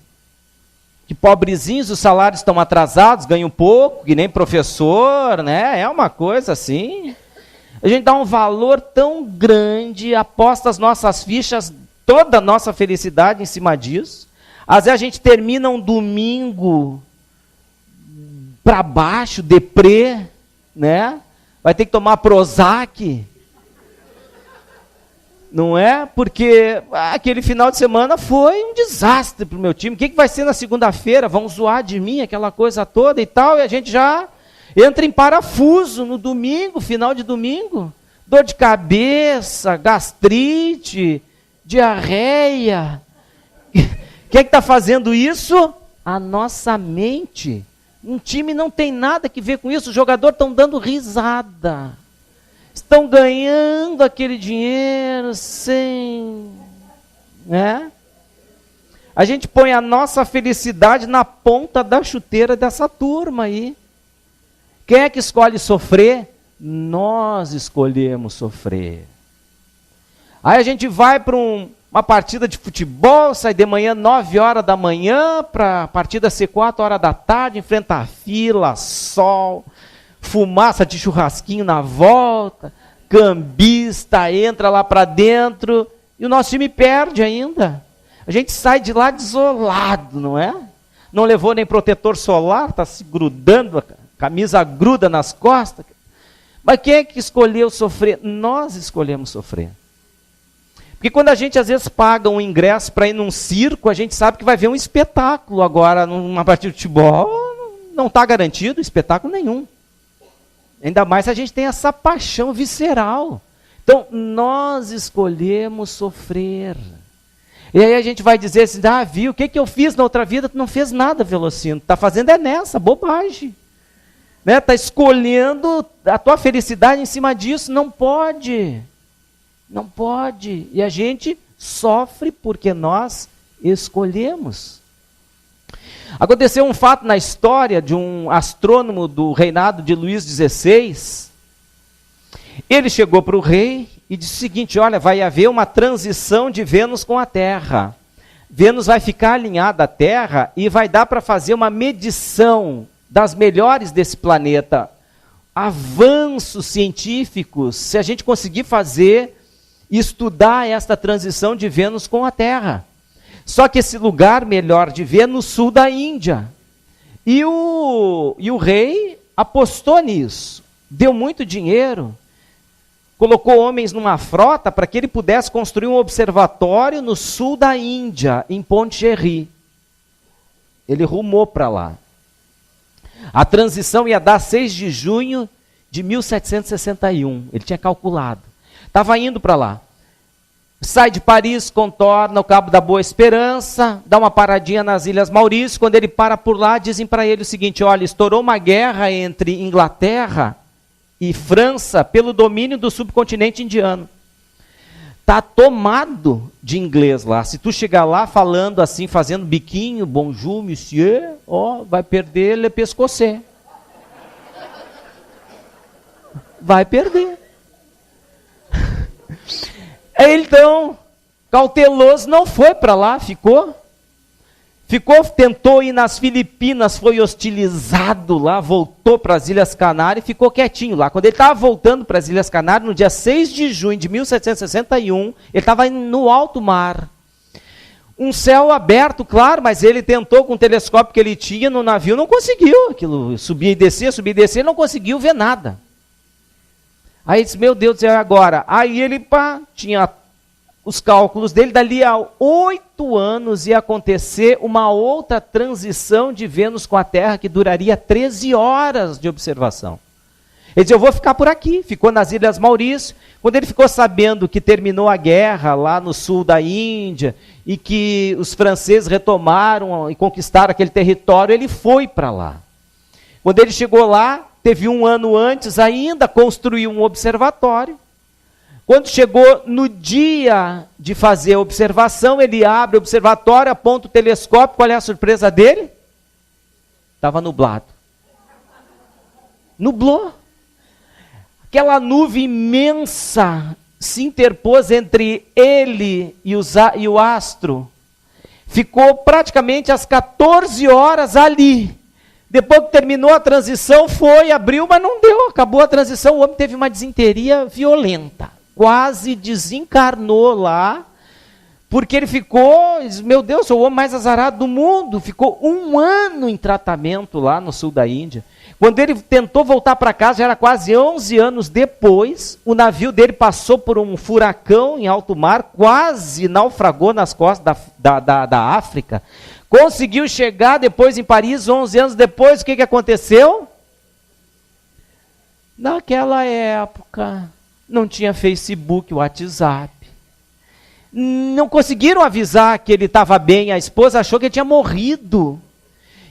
que pobrezinhos, os salários estão atrasados, ganham pouco, que nem professor, né? É uma coisa assim. A gente dá um valor tão grande, aposta as nossas fichas, toda a nossa felicidade em cima disso. Às vezes a gente termina um domingo para baixo, deprê, né? Vai ter que tomar Prozac. Não é? Porque aquele final de semana foi um desastre para o meu time. O que vai ser na segunda-feira? Vão zoar de mim, aquela coisa toda e tal, e a gente já entra em parafuso no domingo, final de domingo. Dor de cabeça, gastrite, diarreia. Quem é que está fazendo isso? A nossa mente. Um time não tem nada que ver com isso. Os jogadores estão dando risada. Estão ganhando aquele dinheiro sem... né? A gente põe a nossa felicidade na ponta da chuteira dessa turma aí. Quem é que escolhe sofrer? Nós escolhemos sofrer. Aí a gente vai para uma partida de futebol, sai de manhã 9 horas da manhã, para a partida ser 4 horas da tarde, enfrenta a fila, sol, fumaça de churrasquinho na volta, cambista, entra lá para dentro, e o nosso time perde ainda. A gente sai de lá desolado, não é? Não levou nem protetor solar, está se grudando, a camisa gruda nas costas. Mas quem é que escolheu sofrer? Nós escolhemos sofrer. Porque quando a gente às vezes paga um ingresso para ir num circo, a gente sabe que vai ver um espetáculo. Agora, numa partida de futebol, não está garantido espetáculo nenhum. Ainda mais se a gente tem essa paixão visceral. Então, nós escolhemos sofrer. E aí a gente vai dizer assim, viu, o que eu fiz na outra vida? Tu não fez nada, Velocino. Está fazendo é nessa, bobagem. Está escolhendo a tua felicidade em cima disso. Não pode. Não pode. E a gente sofre porque nós escolhemos. Aconteceu um fato na história de um astrônomo do reinado de Luís XVI. Ele chegou para o rei e disse o seguinte: olha, vai haver uma transição de Vênus com a Terra. Vênus vai ficar alinhada à Terra e vai dar para fazer uma medição das melhores desse planeta. Avanços científicos, se a gente conseguir fazer, estudar esta transição de Vênus com a Terra. Só que esse lugar melhor de ver no sul da Índia. E o rei apostou nisso, deu muito dinheiro, colocou homens numa frota para que ele pudesse construir um observatório no sul da Índia, em Pondicherry. Ele rumou para lá. A transição ia dar 6 de junho de 1761, ele tinha calculado. Estava indo para lá. Sai de Paris, contorna o Cabo da Boa Esperança, dá uma paradinha nas Ilhas Maurício. Quando ele para por lá, dizem para ele o seguinte: olha, estourou uma guerra entre Inglaterra e França pelo domínio do subcontinente indiano. Está tomado de inglês lá. Se tu chegar lá falando assim, fazendo biquinho, bonjour, monsieur, vai perder le pescoçé. Vai perder. Então, cauteloso, não foi para lá, ficou, tentou ir nas Filipinas, foi hostilizado lá, voltou para as Ilhas Canárias e ficou quietinho lá. Quando ele estava voltando para as Ilhas Canárias, no dia 6 de junho de 1761, ele estava no alto mar. Um céu aberto, claro, mas ele tentou com o telescópio que ele tinha no navio, não conseguiu. Aquilo subia e descia, não conseguiu ver nada. Aí ele disse: meu Deus do céu, agora? Aí ele tinha os cálculos dele, dali a 8 anos ia acontecer uma outra transição de Vênus com a Terra, que duraria 13 horas de observação. Ele disse: eu vou ficar por aqui. Ficou nas Ilhas Maurício. Quando ele ficou sabendo que terminou a guerra lá no sul da Índia, e que os franceses retomaram e conquistaram aquele território, ele foi para lá. Quando ele chegou lá, teve 1 ano antes ainda, construiu um observatório. Quando chegou no dia de fazer a observação, ele abre o observatório, aponta o telescópio, qual é a surpresa dele? Estava nublado. Nublou. Aquela nuvem imensa se interpôs entre ele e o astro. Ficou praticamente às 14 horas ali. Depois que terminou a transição, abriu, mas não deu, acabou a transição. O homem teve uma disenteria violenta, quase desencarnou lá, porque ele ficou, meu Deus, sou o homem mais azarado do mundo, ficou 1 ano em tratamento lá no sul da Índia. Quando ele tentou voltar para casa, já era quase 11 anos depois, o navio dele passou por um furacão em alto mar, quase naufragou nas costas da África. Conseguiu chegar depois em Paris, 11 anos depois, o que aconteceu? Naquela época, não tinha Facebook, WhatsApp. Não conseguiram avisar que ele estava bem, a esposa achou que ele tinha morrido.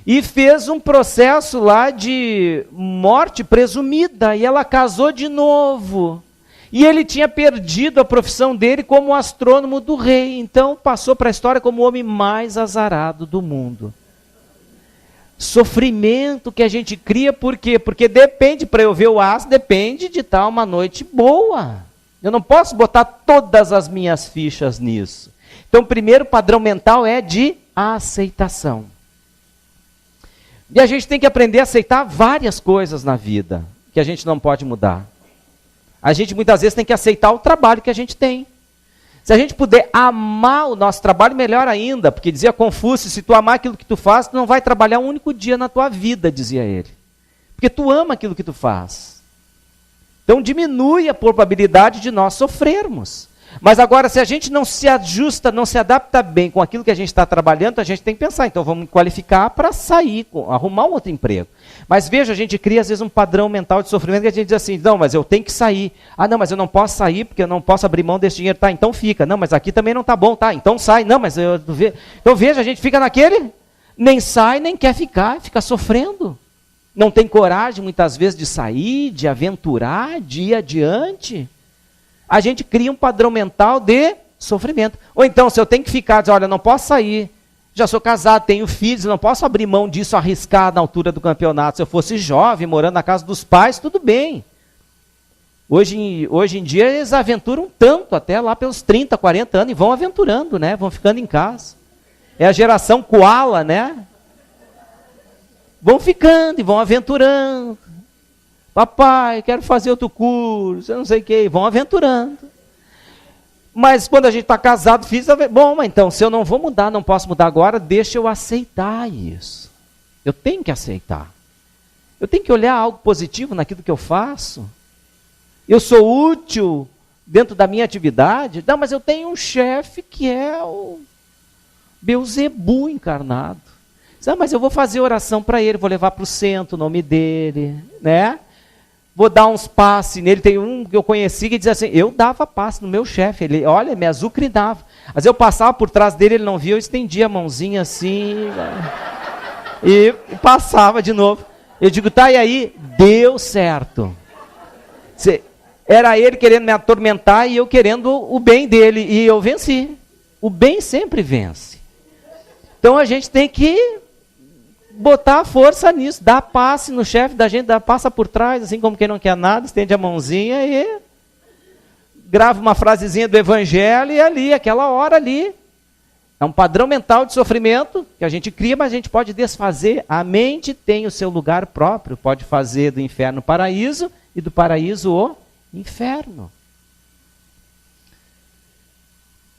E fez um processo lá de morte presumida, e ela casou de novo. E ele tinha perdido a profissão dele como astrônomo do rei. Então passou para a história como o homem mais azarado do mundo. Sofrimento que a gente cria, por quê? Porque depende, para eu ver o astro, depende de estar uma noite boa. Eu não posso botar todas as minhas fichas nisso. Então o primeiro padrão mental é de aceitação. E a gente tem que aprender a aceitar várias coisas na vida que a gente não pode mudar. A gente muitas vezes tem que aceitar o trabalho que a gente tem. Se a gente puder amar o nosso trabalho, melhor ainda, porque dizia Confúcio, se tu amar aquilo que tu faz, tu não vai trabalhar um único dia na tua vida, dizia ele. Porque tu ama aquilo que tu faz. Então diminui a probabilidade de nós sofrermos. Mas agora, se a gente não se ajusta, não se adapta bem com aquilo que a gente está trabalhando, a gente tem que pensar, então vamos qualificar para sair, arrumar um outro emprego. Mas veja, a gente cria às vezes um padrão mental de sofrimento que a gente diz assim: não, mas eu tenho que sair. Ah, não, mas eu não posso sair porque eu não posso abrir mão desse dinheiro. Tá, então fica. Não, mas aqui também não está bom. Tá, então sai. Não, mas eu... Então veja, a gente fica naquele, nem sai, nem quer ficar, fica sofrendo. Não tem coragem muitas vezes de sair, de aventurar, de ir adiante. A gente cria um padrão mental de sofrimento. Ou então, se eu tenho que ficar, diz, olha, não posso sair, Já sou casado, tenho filhos, não posso abrir mão disso, arriscar na altura do campeonato. Se eu fosse jovem, morando na casa dos pais, tudo bem. Hoje em dia eles aventuram tanto, até lá pelos 30, 40 anos, e vão aventurando, né? Vão ficando em casa. É a geração koala, né? Vão ficando e vão aventurando. Papai, quero fazer outro curso, eu não sei o que, vão aventurando. Mas quando a gente está casado, filhos, bom, mas então, se eu não vou mudar, não posso mudar agora, deixa eu aceitar isso. Eu tenho que aceitar. Eu tenho que olhar algo positivo naquilo que eu faço. Eu sou útil dentro da minha atividade. Não, mas eu tenho um chefe que é o Beuzebu encarnado. Não, mas eu vou fazer oração para ele, vou levar para o centro o nome dele, né? Vou dar uns passes nele. Tem um que eu conheci que dizia assim, eu dava passe no meu chefe, ele, olha, me azucrinava. Às vezes eu passava por trás dele, ele não via, eu estendia a mãozinha assim, e passava de novo. Eu digo, tá, e aí? Deu certo. Era ele querendo me atormentar e eu querendo o bem dele, e eu venci. O bem sempre vence. Então a gente tem que botar força nisso, dar passe no chefe da gente, passa por trás, assim como quem não quer nada, estende a mãozinha e grava uma frasezinha do evangelho e ali, aquela hora ali. É um padrão mental de sofrimento que a gente cria, mas a gente pode desfazer. A mente tem o seu lugar próprio, pode fazer do inferno o paraíso e do paraíso o inferno.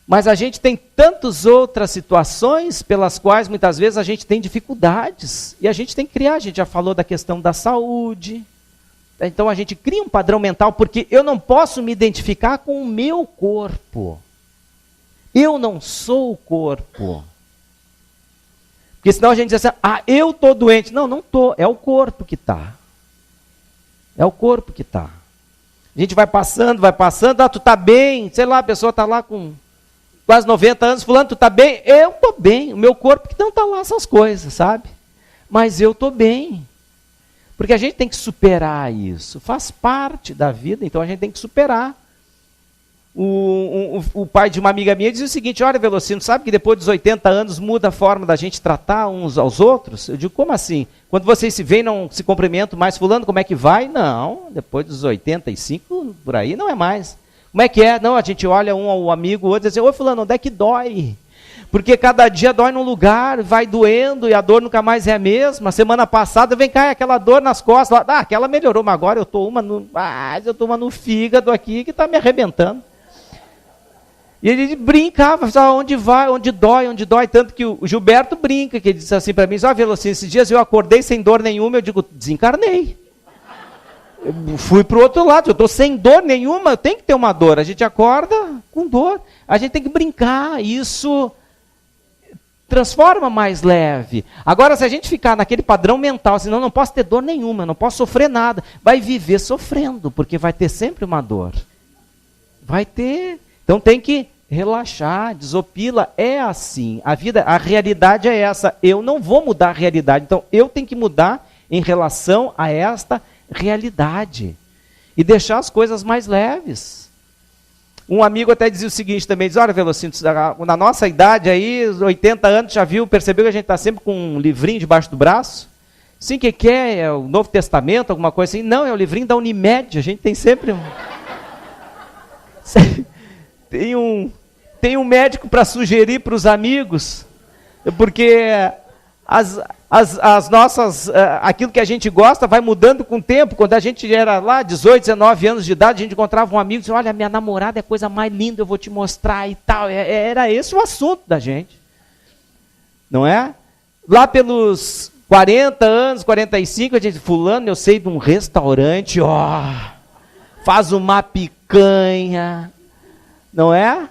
Mas a gente tem tantas outras situações pelas quais muitas vezes a gente tem dificuldades. E a gente tem que criar, a gente já falou da questão da saúde. Então a gente cria um padrão mental, porque eu não posso me identificar com o meu corpo. Eu não sou o corpo. Porque senão a gente diz assim, eu estou doente. Não, não estou, é o corpo que está. É o corpo que está. A gente vai passando, tu está bem, sei lá, a pessoa está lá com quase 90 anos, fulano, tu está bem? Eu estou bem, o meu corpo que não está lá essas coisas, sabe? Mas eu estou bem. Porque a gente tem que superar isso, faz parte da vida, então a gente tem que superar. O pai de uma amiga minha dizia o seguinte, olha, Velocino, sabe que depois dos 80 anos muda a forma da gente tratar uns aos outros? Eu digo, como assim? Quando vocês se veem, não se cumprimentam mais, fulano, como é que vai? Não, depois dos 85, por aí, não é mais. Como é que é? Não, a gente olha um ao amigo, o outro diz assim, oi fulano, onde é que dói? Porque cada dia dói num lugar, vai doendo e a dor nunca mais é a mesma. Semana passada, vem cá, aquela dor nas costas, lá, aquela melhorou, mas agora eu estou uma no fígado aqui que está me arrebentando. E ele brincava, onde vai, onde dói, tanto que o Gilberto brinca, que ele disse assim para mim, Velocino, esses dias eu acordei sem dor nenhuma, eu digo, desencarnei. Eu fui para o outro lado, eu estou sem dor nenhuma, eu tenho que ter uma dor. A gente acorda com dor, a gente tem que brincar, isso transforma mais leve. Agora, se a gente ficar naquele padrão mental, senão não posso ter dor nenhuma, não posso sofrer nada, vai viver sofrendo, porque vai ter sempre uma dor. Vai ter. Então tem que relaxar, desopila, é assim. A realidade é essa. Eu não vou mudar a realidade, então eu tenho que mudar em relação a esta realidade e deixar as coisas mais leves. Um amigo até dizia o seguinte também, diz, olha, Velocino, na nossa idade aí, 80 anos, já percebeu que a gente está sempre com um livrinho debaixo do braço? Sim, o que é? É o Novo Testamento, alguma coisa assim? Não, é o livrinho da Unimed, a gente tem sempre um... tem um médico para sugerir para os amigos, porque as nossas, aquilo que a gente gosta vai mudando com o tempo. Quando a gente era lá, 18, 19 anos de idade, a gente encontrava um amigo e dizia, olha, minha namorada é a coisa mais linda, eu vou te mostrar e tal. Era esse o assunto da gente. Não é? Lá pelos 40 anos, 45, a gente, fulano, eu sei de um restaurante, faz uma picanha, não é?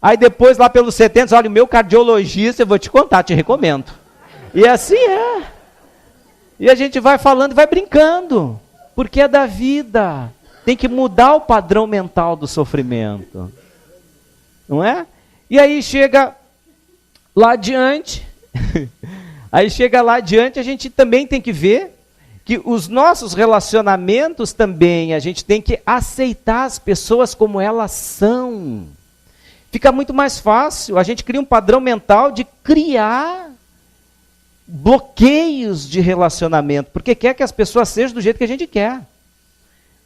Aí depois, lá pelos 70, olha, o meu cardiologista, eu vou te contar, te recomendo. E assim é. E a gente vai falando e vai brincando, porque é da vida. Tem que mudar o padrão mental do sofrimento. Não é? E aí chega lá adiante, a gente também tem que ver que os nossos relacionamentos também, a gente tem que aceitar as pessoas como elas são. Fica muito mais fácil, a gente cria um padrão mental de criar bloqueios de relacionamento, porque quer que as pessoas sejam do jeito que a gente quer.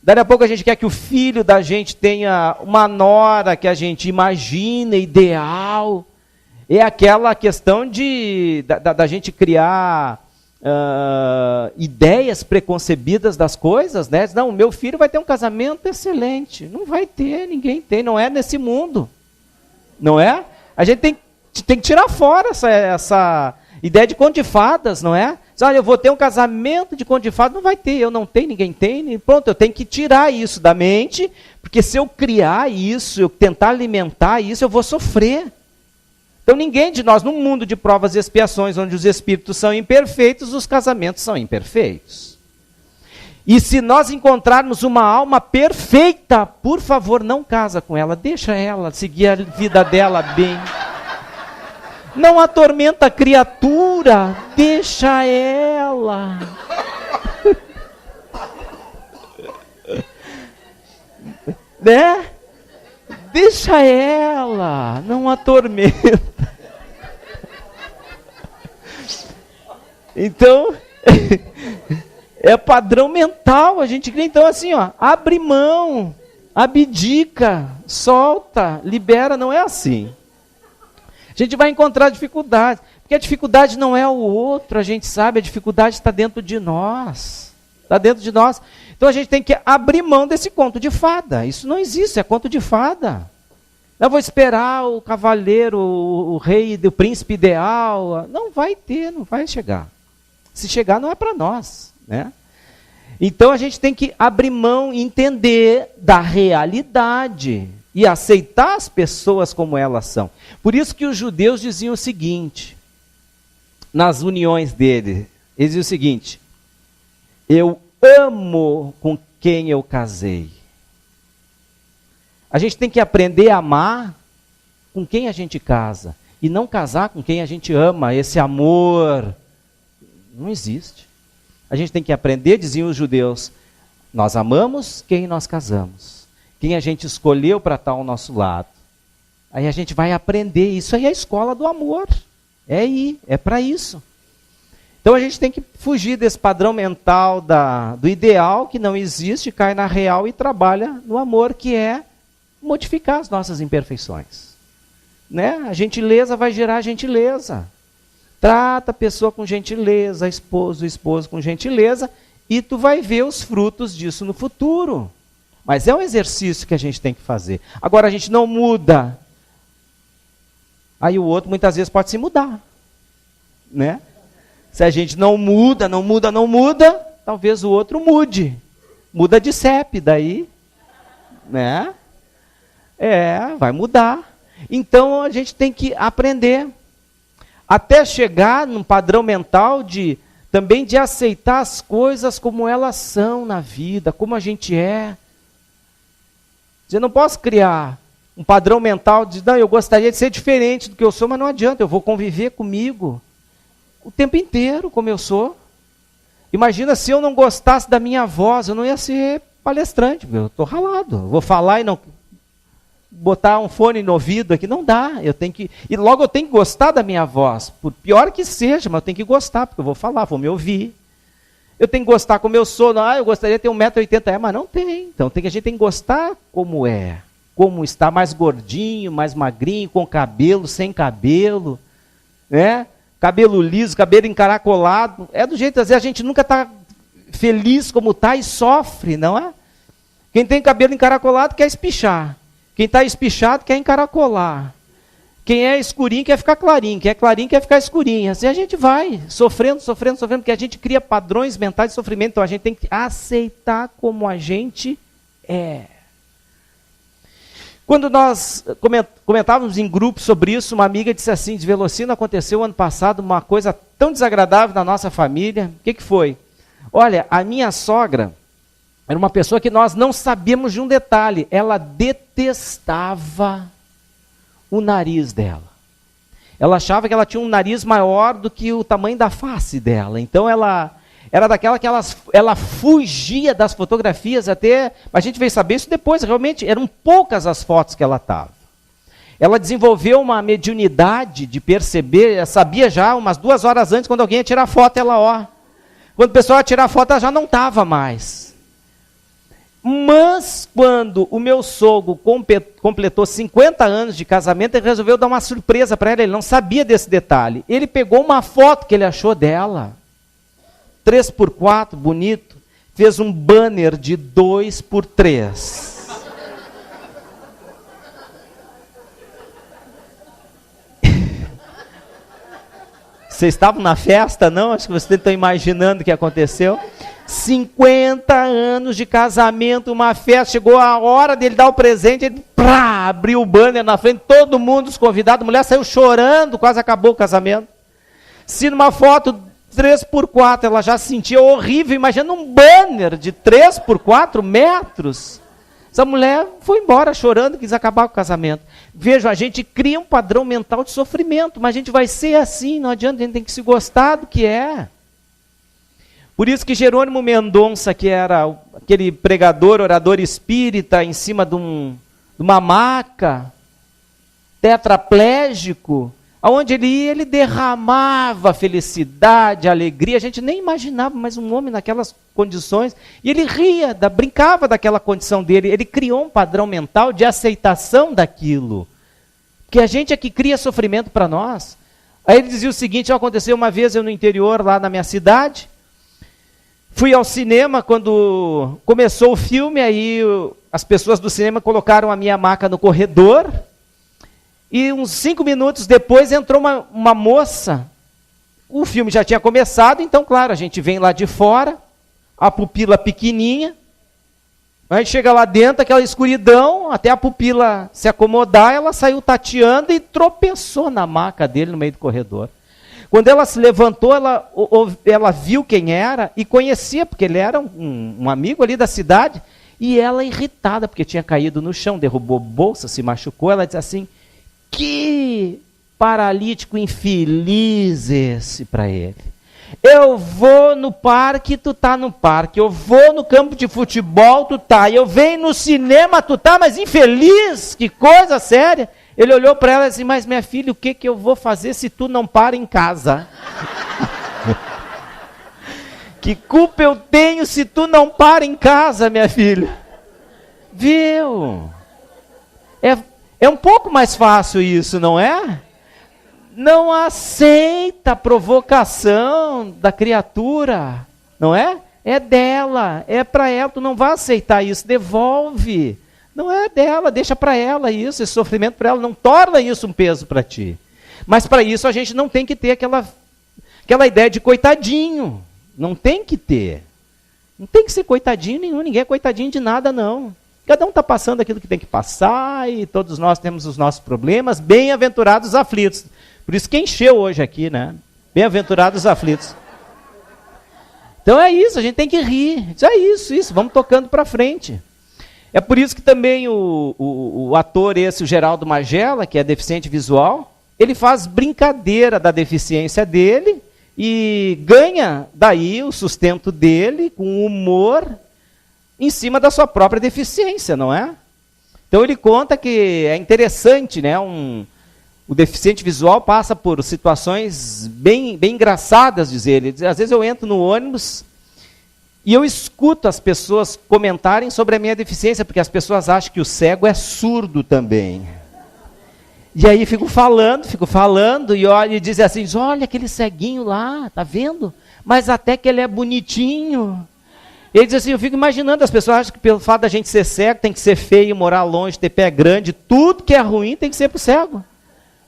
Daí a pouco a gente quer que o filho da gente tenha uma nora que a gente imagina, ideal. É aquela questão da gente criar ideias preconcebidas das coisas, né? Não, meu filho vai ter um casamento excelente. Não vai ter, ninguém tem, não é nesse mundo. Não é? A gente tem que tirar fora essa ideia de conto de fadas, não é? Olha, eu vou ter um casamento de conto de fadas, não vai ter, eu não tenho, ninguém tem, pronto, eu tenho que tirar isso da mente, porque se eu criar isso, eu tentar alimentar isso, eu vou sofrer. Então ninguém de nós, num mundo de provas e expiações, onde os espíritos são imperfeitos, os casamentos são imperfeitos. E se nós encontrarmos uma alma perfeita, por favor, não casa com ela, deixa ela seguir a vida dela bem. Não atormenta a criatura, deixa ela. Né? Deixa ela, não atormenta. Então, é padrão mental, a gente cria. Então assim, ó, abre mão, abdica, solta, libera, não é assim. A gente vai encontrar dificuldade, porque a dificuldade não é o outro, a gente sabe, a dificuldade está dentro de nós. Está dentro de nós. Então a gente tem que abrir mão desse conto de fada. Isso não existe, é conto de fada. Eu vou esperar o cavaleiro, o rei, o príncipe ideal. Não vai ter, não vai chegar. Se chegar, não é para nós, né? Então a gente tem que abrir mão e entender da realidade e aceitar as pessoas como elas são. Por isso que os judeus diziam o seguinte, nas uniões deles, eles diziam o seguinte: eu amo com quem eu casei. A gente tem que aprender a amar com quem a gente casa e não casar com quem a gente ama. Esse amor não existe. A gente tem que aprender, diziam os judeus, nós amamos quem nós casamos, quem a gente escolheu para estar ao nosso lado. Aí a gente vai aprender, isso aí é a escola do amor, é para isso. Então a gente tem que fugir desse padrão mental do ideal que não existe, cai na real e trabalha no amor, que é modificar as nossas imperfeições. Né? A gentileza vai gerar gentileza. Trata a pessoa com gentileza, o esposo com gentileza, e tu vai ver os frutos disso no futuro. Mas é um exercício que a gente tem que fazer. Agora a gente não muda. Aí o outro muitas vezes pode se mudar. Né? Se a gente não muda, talvez o outro mude. Muda de CEP, daí, né? Vai mudar. Então a gente tem que aprender. Até chegar num padrão mental também de aceitar as coisas como elas são na vida, como a gente é. Eu não posso criar um padrão mental de, não, eu gostaria de ser diferente do que eu sou, mas não adianta, eu vou conviver comigo o tempo inteiro como eu sou. Imagina se eu não gostasse da minha voz, eu não ia ser palestrante, eu estou ralado. Eu vou falar e não botar um fone no ouvido aqui, não dá. E logo eu tenho que gostar da minha voz, por pior que seja, mas eu tenho que gostar, porque eu vou falar, vou me ouvir. Eu tenho que gostar como eu sou, não, eu gostaria de ter 1,80 m, mas não tem. Então a gente tem que gostar como é, como está, mais gordinho, mais magrinho, com cabelo, sem cabelo, né? Cabelo liso, cabelo encaracolado, é do jeito, às vezes a gente nunca está feliz como está e sofre, não é? Quem tem cabelo encaracolado quer espichar. Quem está espichado quer encaracolar. Quem é escurinho quer ficar clarinho. Quem é clarinho quer ficar escurinho. Assim a gente vai sofrendo, porque a gente cria padrões mentais de sofrimento. Então a gente tem que aceitar como a gente é. Quando nós comentávamos em grupo sobre isso, uma amiga disse assim, de Velocino, aconteceu ano passado uma coisa tão desagradável na nossa família. O que foi? Olha, a minha sogra era uma pessoa que nós não sabíamos de um detalhe. Ela detestava o nariz dela. Ela achava que ela tinha um nariz maior do que o tamanho da face dela. Então ela era daquela que ela fugia das fotografias até... A gente veio saber isso depois, realmente eram poucas as fotos que ela estava. ela desenvolveu uma mediunidade de perceber, sabia já umas 2 horas antes, quando alguém ia tirar foto, ela, quando o pessoal ia tirar foto, ela já não estava mais. Mas, quando o meu sogro completou 50 anos de casamento, ele resolveu dar uma surpresa para ela, ele não sabia desse detalhe. Ele pegou uma foto que ele achou dela, 3x4, bonito, fez um banner de 2x3. Vocês estavam na festa, não? Acho que vocês estão imaginando o que aconteceu. 50 anos de casamento, uma festa, chegou a hora dele dar o presente, ele abriu o banner na frente, todo mundo, os convidados, a mulher saiu chorando, quase acabou o casamento. Se numa foto 3x4 ela já se sentia horrível, imagina um banner de 3x4 metros. Essa mulher foi embora chorando, quis acabar com o casamento. Vejam, a gente cria um padrão mental de sofrimento, mas a gente vai ser assim, não adianta, a gente tem que se gostar do que é. Por isso que Jerônimo Mendonça, que era aquele pregador, orador espírita, em cima de uma maca, tetraplégico, aonde ele ia, ele derramava felicidade, alegria. A gente nem imaginava mais um homem naquelas condições. E ele ria, brincava daquela condição dele. Ele criou um padrão mental de aceitação daquilo. Porque a gente é que cria sofrimento para nós. Aí ele dizia o seguinte, aconteceu uma vez eu no interior, lá na minha cidade. Fui ao cinema quando começou o filme, aí as pessoas do cinema colocaram a minha maca no corredor. E uns 5 minutos depois entrou uma moça. O filme já tinha começado, então, claro, a gente vem lá de fora, a pupila pequenininha. A gente chega lá dentro, aquela escuridão, até a pupila se acomodar, ela saiu tateando e tropeçou na maca dele no meio do corredor. Quando ela se levantou, ela viu quem era e conhecia, porque ele era um amigo ali da cidade. E ela, irritada, porque tinha caído no chão, derrubou bolsa, se machucou, ela disse assim: que paralítico infeliz esse para ele. Eu vou no parque, tu tá no parque. Eu vou no campo de futebol, tu tá. Eu venho no cinema, tu tá, mas infeliz, que coisa séria. Ele olhou para ela e disse: mas minha filha, o que eu vou fazer se tu não para em casa? Que culpa eu tenho se tu não para em casa, minha filha? Viu? É um pouco mais fácil isso, não é? Não aceita a provocação da criatura, não é? É dela, é para ela, tu não vai aceitar isso, devolve. Não é dela, deixa para ela isso, esse sofrimento para ela, não torna isso um peso para ti. Mas para isso a gente não tem que ter aquela ideia de coitadinho, não tem que ter. Não tem que ser coitadinho nenhum, ninguém é coitadinho de nada não. Cada um está passando aquilo que tem que passar e todos nós temos os nossos problemas. Bem-aventurados os aflitos. Por isso que encheu hoje aqui, né? Bem-aventurados os aflitos. Então é isso, a gente tem que rir. É isso, vamos tocando para frente. É por isso que também o ator esse, o Geraldo Magela, que é deficiente visual, ele faz brincadeira da deficiência dele e ganha daí o sustento dele com humor em cima da sua própria deficiência, não é? Então ele conta que é interessante, né? O deficiente visual passa por situações bem engraçadas, diz ele. Às vezes eu entro no ônibus e eu escuto as pessoas comentarem sobre a minha deficiência, porque as pessoas acham que o cego é surdo também. E aí fico falando, e olha, e dizem assim, olha aquele ceguinho lá, tá vendo? Mas até que ele é bonitinho. Ele diz assim, eu fico imaginando, as pessoas acham que pelo fato da gente ser cego, tem que ser feio, morar longe, ter pé grande, tudo que é ruim tem que ser pro cego.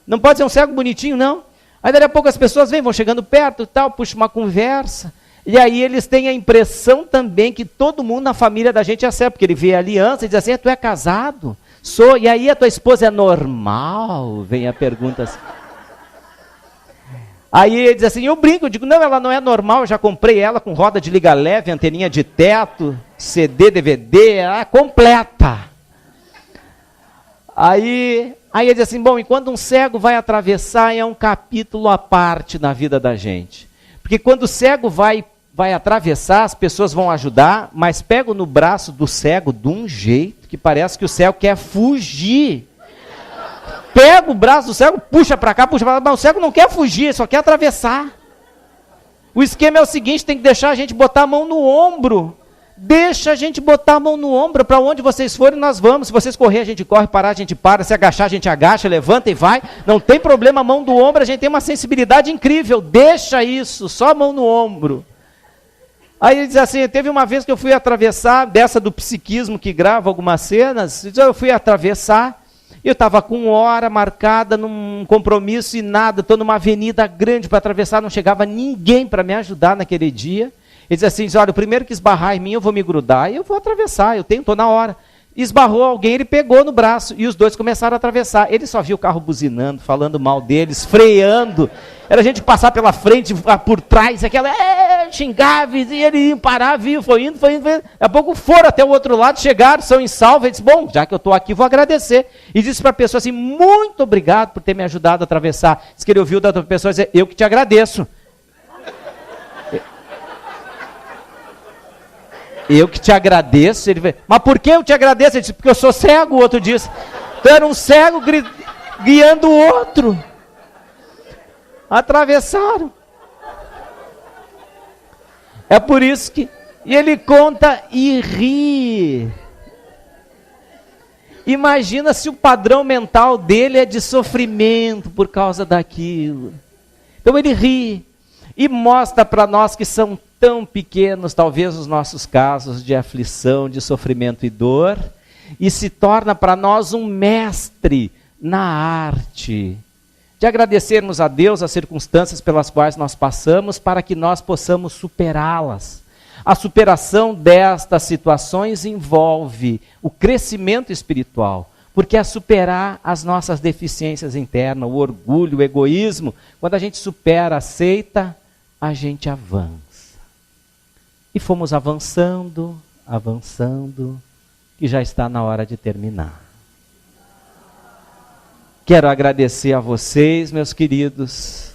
Não pode ser um cego bonitinho, não. Aí daqui a pouco as pessoas vão chegando perto e tal, puxam uma conversa. E aí eles têm a impressão também que todo mundo na família da gente é cego, porque ele vê a aliança e diz assim, tu é casado? Sou. E aí a tua esposa é normal? Vem a pergunta assim. Aí ele diz assim, eu brinco, eu digo, não, ela não é normal, eu já comprei ela com roda de liga leve, anteninha de teto, CD, DVD, ela é completa. Aí ele diz assim, bom, e quando um cego vai atravessar, é um capítulo à parte na vida da gente. Porque quando o cego vai atravessar, as pessoas vão ajudar, mas pegam no braço do cego de um jeito que parece que o cego quer fugir. pega o braço do cego, puxa para cá, puxa para lá, mas o cego não quer fugir, só quer atravessar. O esquema é o seguinte, tem que deixar a gente botar a mão no ombro. Deixa a gente botar a mão no ombro, para onde vocês forem nós vamos. Se vocês correr a gente corre, parar a gente para, se agachar a gente agacha, levanta e vai. Não tem problema, a mão do ombro, a gente tem uma sensibilidade incrível. Deixa isso, só a mão no ombro. Aí ele diz assim, teve uma vez que eu fui atravessar, dessa do psiquismo que grava algumas cenas, eu fui atravessar, eu estava com hora marcada num compromisso e nada, estou numa avenida grande para atravessar, não chegava ninguém para me ajudar naquele dia. Ele diz assim, olha, o primeiro que esbarrar em mim, eu vou me grudar e eu vou atravessar, estou na hora. Esbarrou alguém, ele pegou no braço e os dois começaram a atravessar. Ele só viu o carro buzinando, falando mal deles, freando. Era a gente passar pela frente, por trás, aquela, xingava, e ele ia parar, viu, foi indo. Daqui a pouco foram até o outro lado, chegaram, são em salva. Ele disse, bom, já que eu estou aqui, vou agradecer. E disse para a pessoa assim, muito obrigado por ter me ajudado a atravessar. Diz que ele ouviu da outra pessoa dizer, eu que te agradeço. Eu que te agradeço. Ele falou, mas por que eu te agradeço? Ele disse, porque eu sou cego, o outro disse. Então era um cego guiando o outro. Atravessaram. É por isso que... E ele conta e ri. Imagina se o padrão mental dele é de sofrimento por causa daquilo. Então ele ri e mostra para nós que são tão pequenos, talvez, os nossos casos de aflição, de sofrimento e dor, e se torna para nós um mestre na arte de agradecermos a Deus as circunstâncias pelas quais nós passamos, para que nós possamos superá-las. A superação destas situações envolve o crescimento espiritual, porque é superar as nossas deficiências internas, o orgulho, o egoísmo. Quando a gente supera, aceita, a gente avança. E fomos avançando, e já está na hora de terminar. Quero agradecer a vocês, meus queridos,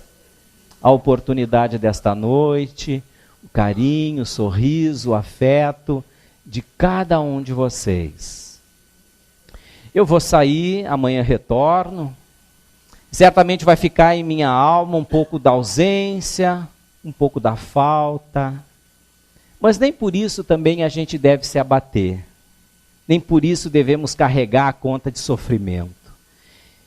a oportunidade desta noite, o carinho, o sorriso, o afeto de cada um de vocês. Eu vou sair, amanhã retorno. Certamente vai ficar em minha alma um pouco da ausência, um pouco da falta. Mas nem por isso também a gente deve se abater. Nem por isso devemos carregar a conta de sofrimento.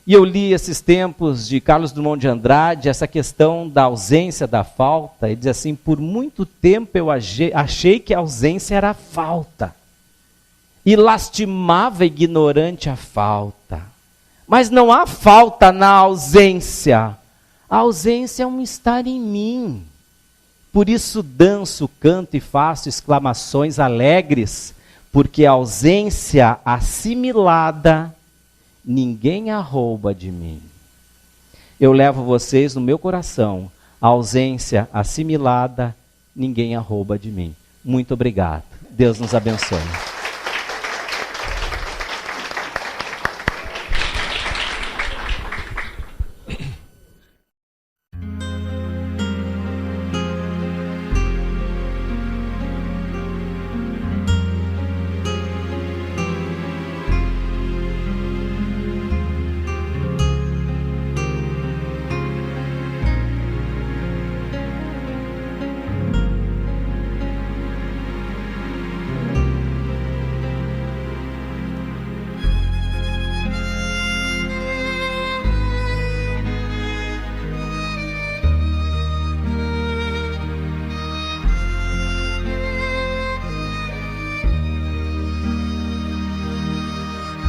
E eu li esses tempos de Carlos Drummond de Andrade, essa questão da ausência, da falta. Ele diz assim, por muito tempo eu achei que a ausência era a falta. E lastimava ignorante a falta. Mas não há falta na ausência. A ausência é um estar em mim. Por isso danço, canto e faço exclamações alegres, porque a ausência assimilada, ninguém a rouba de mim. Eu levo vocês no meu coração, a ausência assimilada, ninguém a rouba de mim. Muito obrigado. Deus nos abençoe.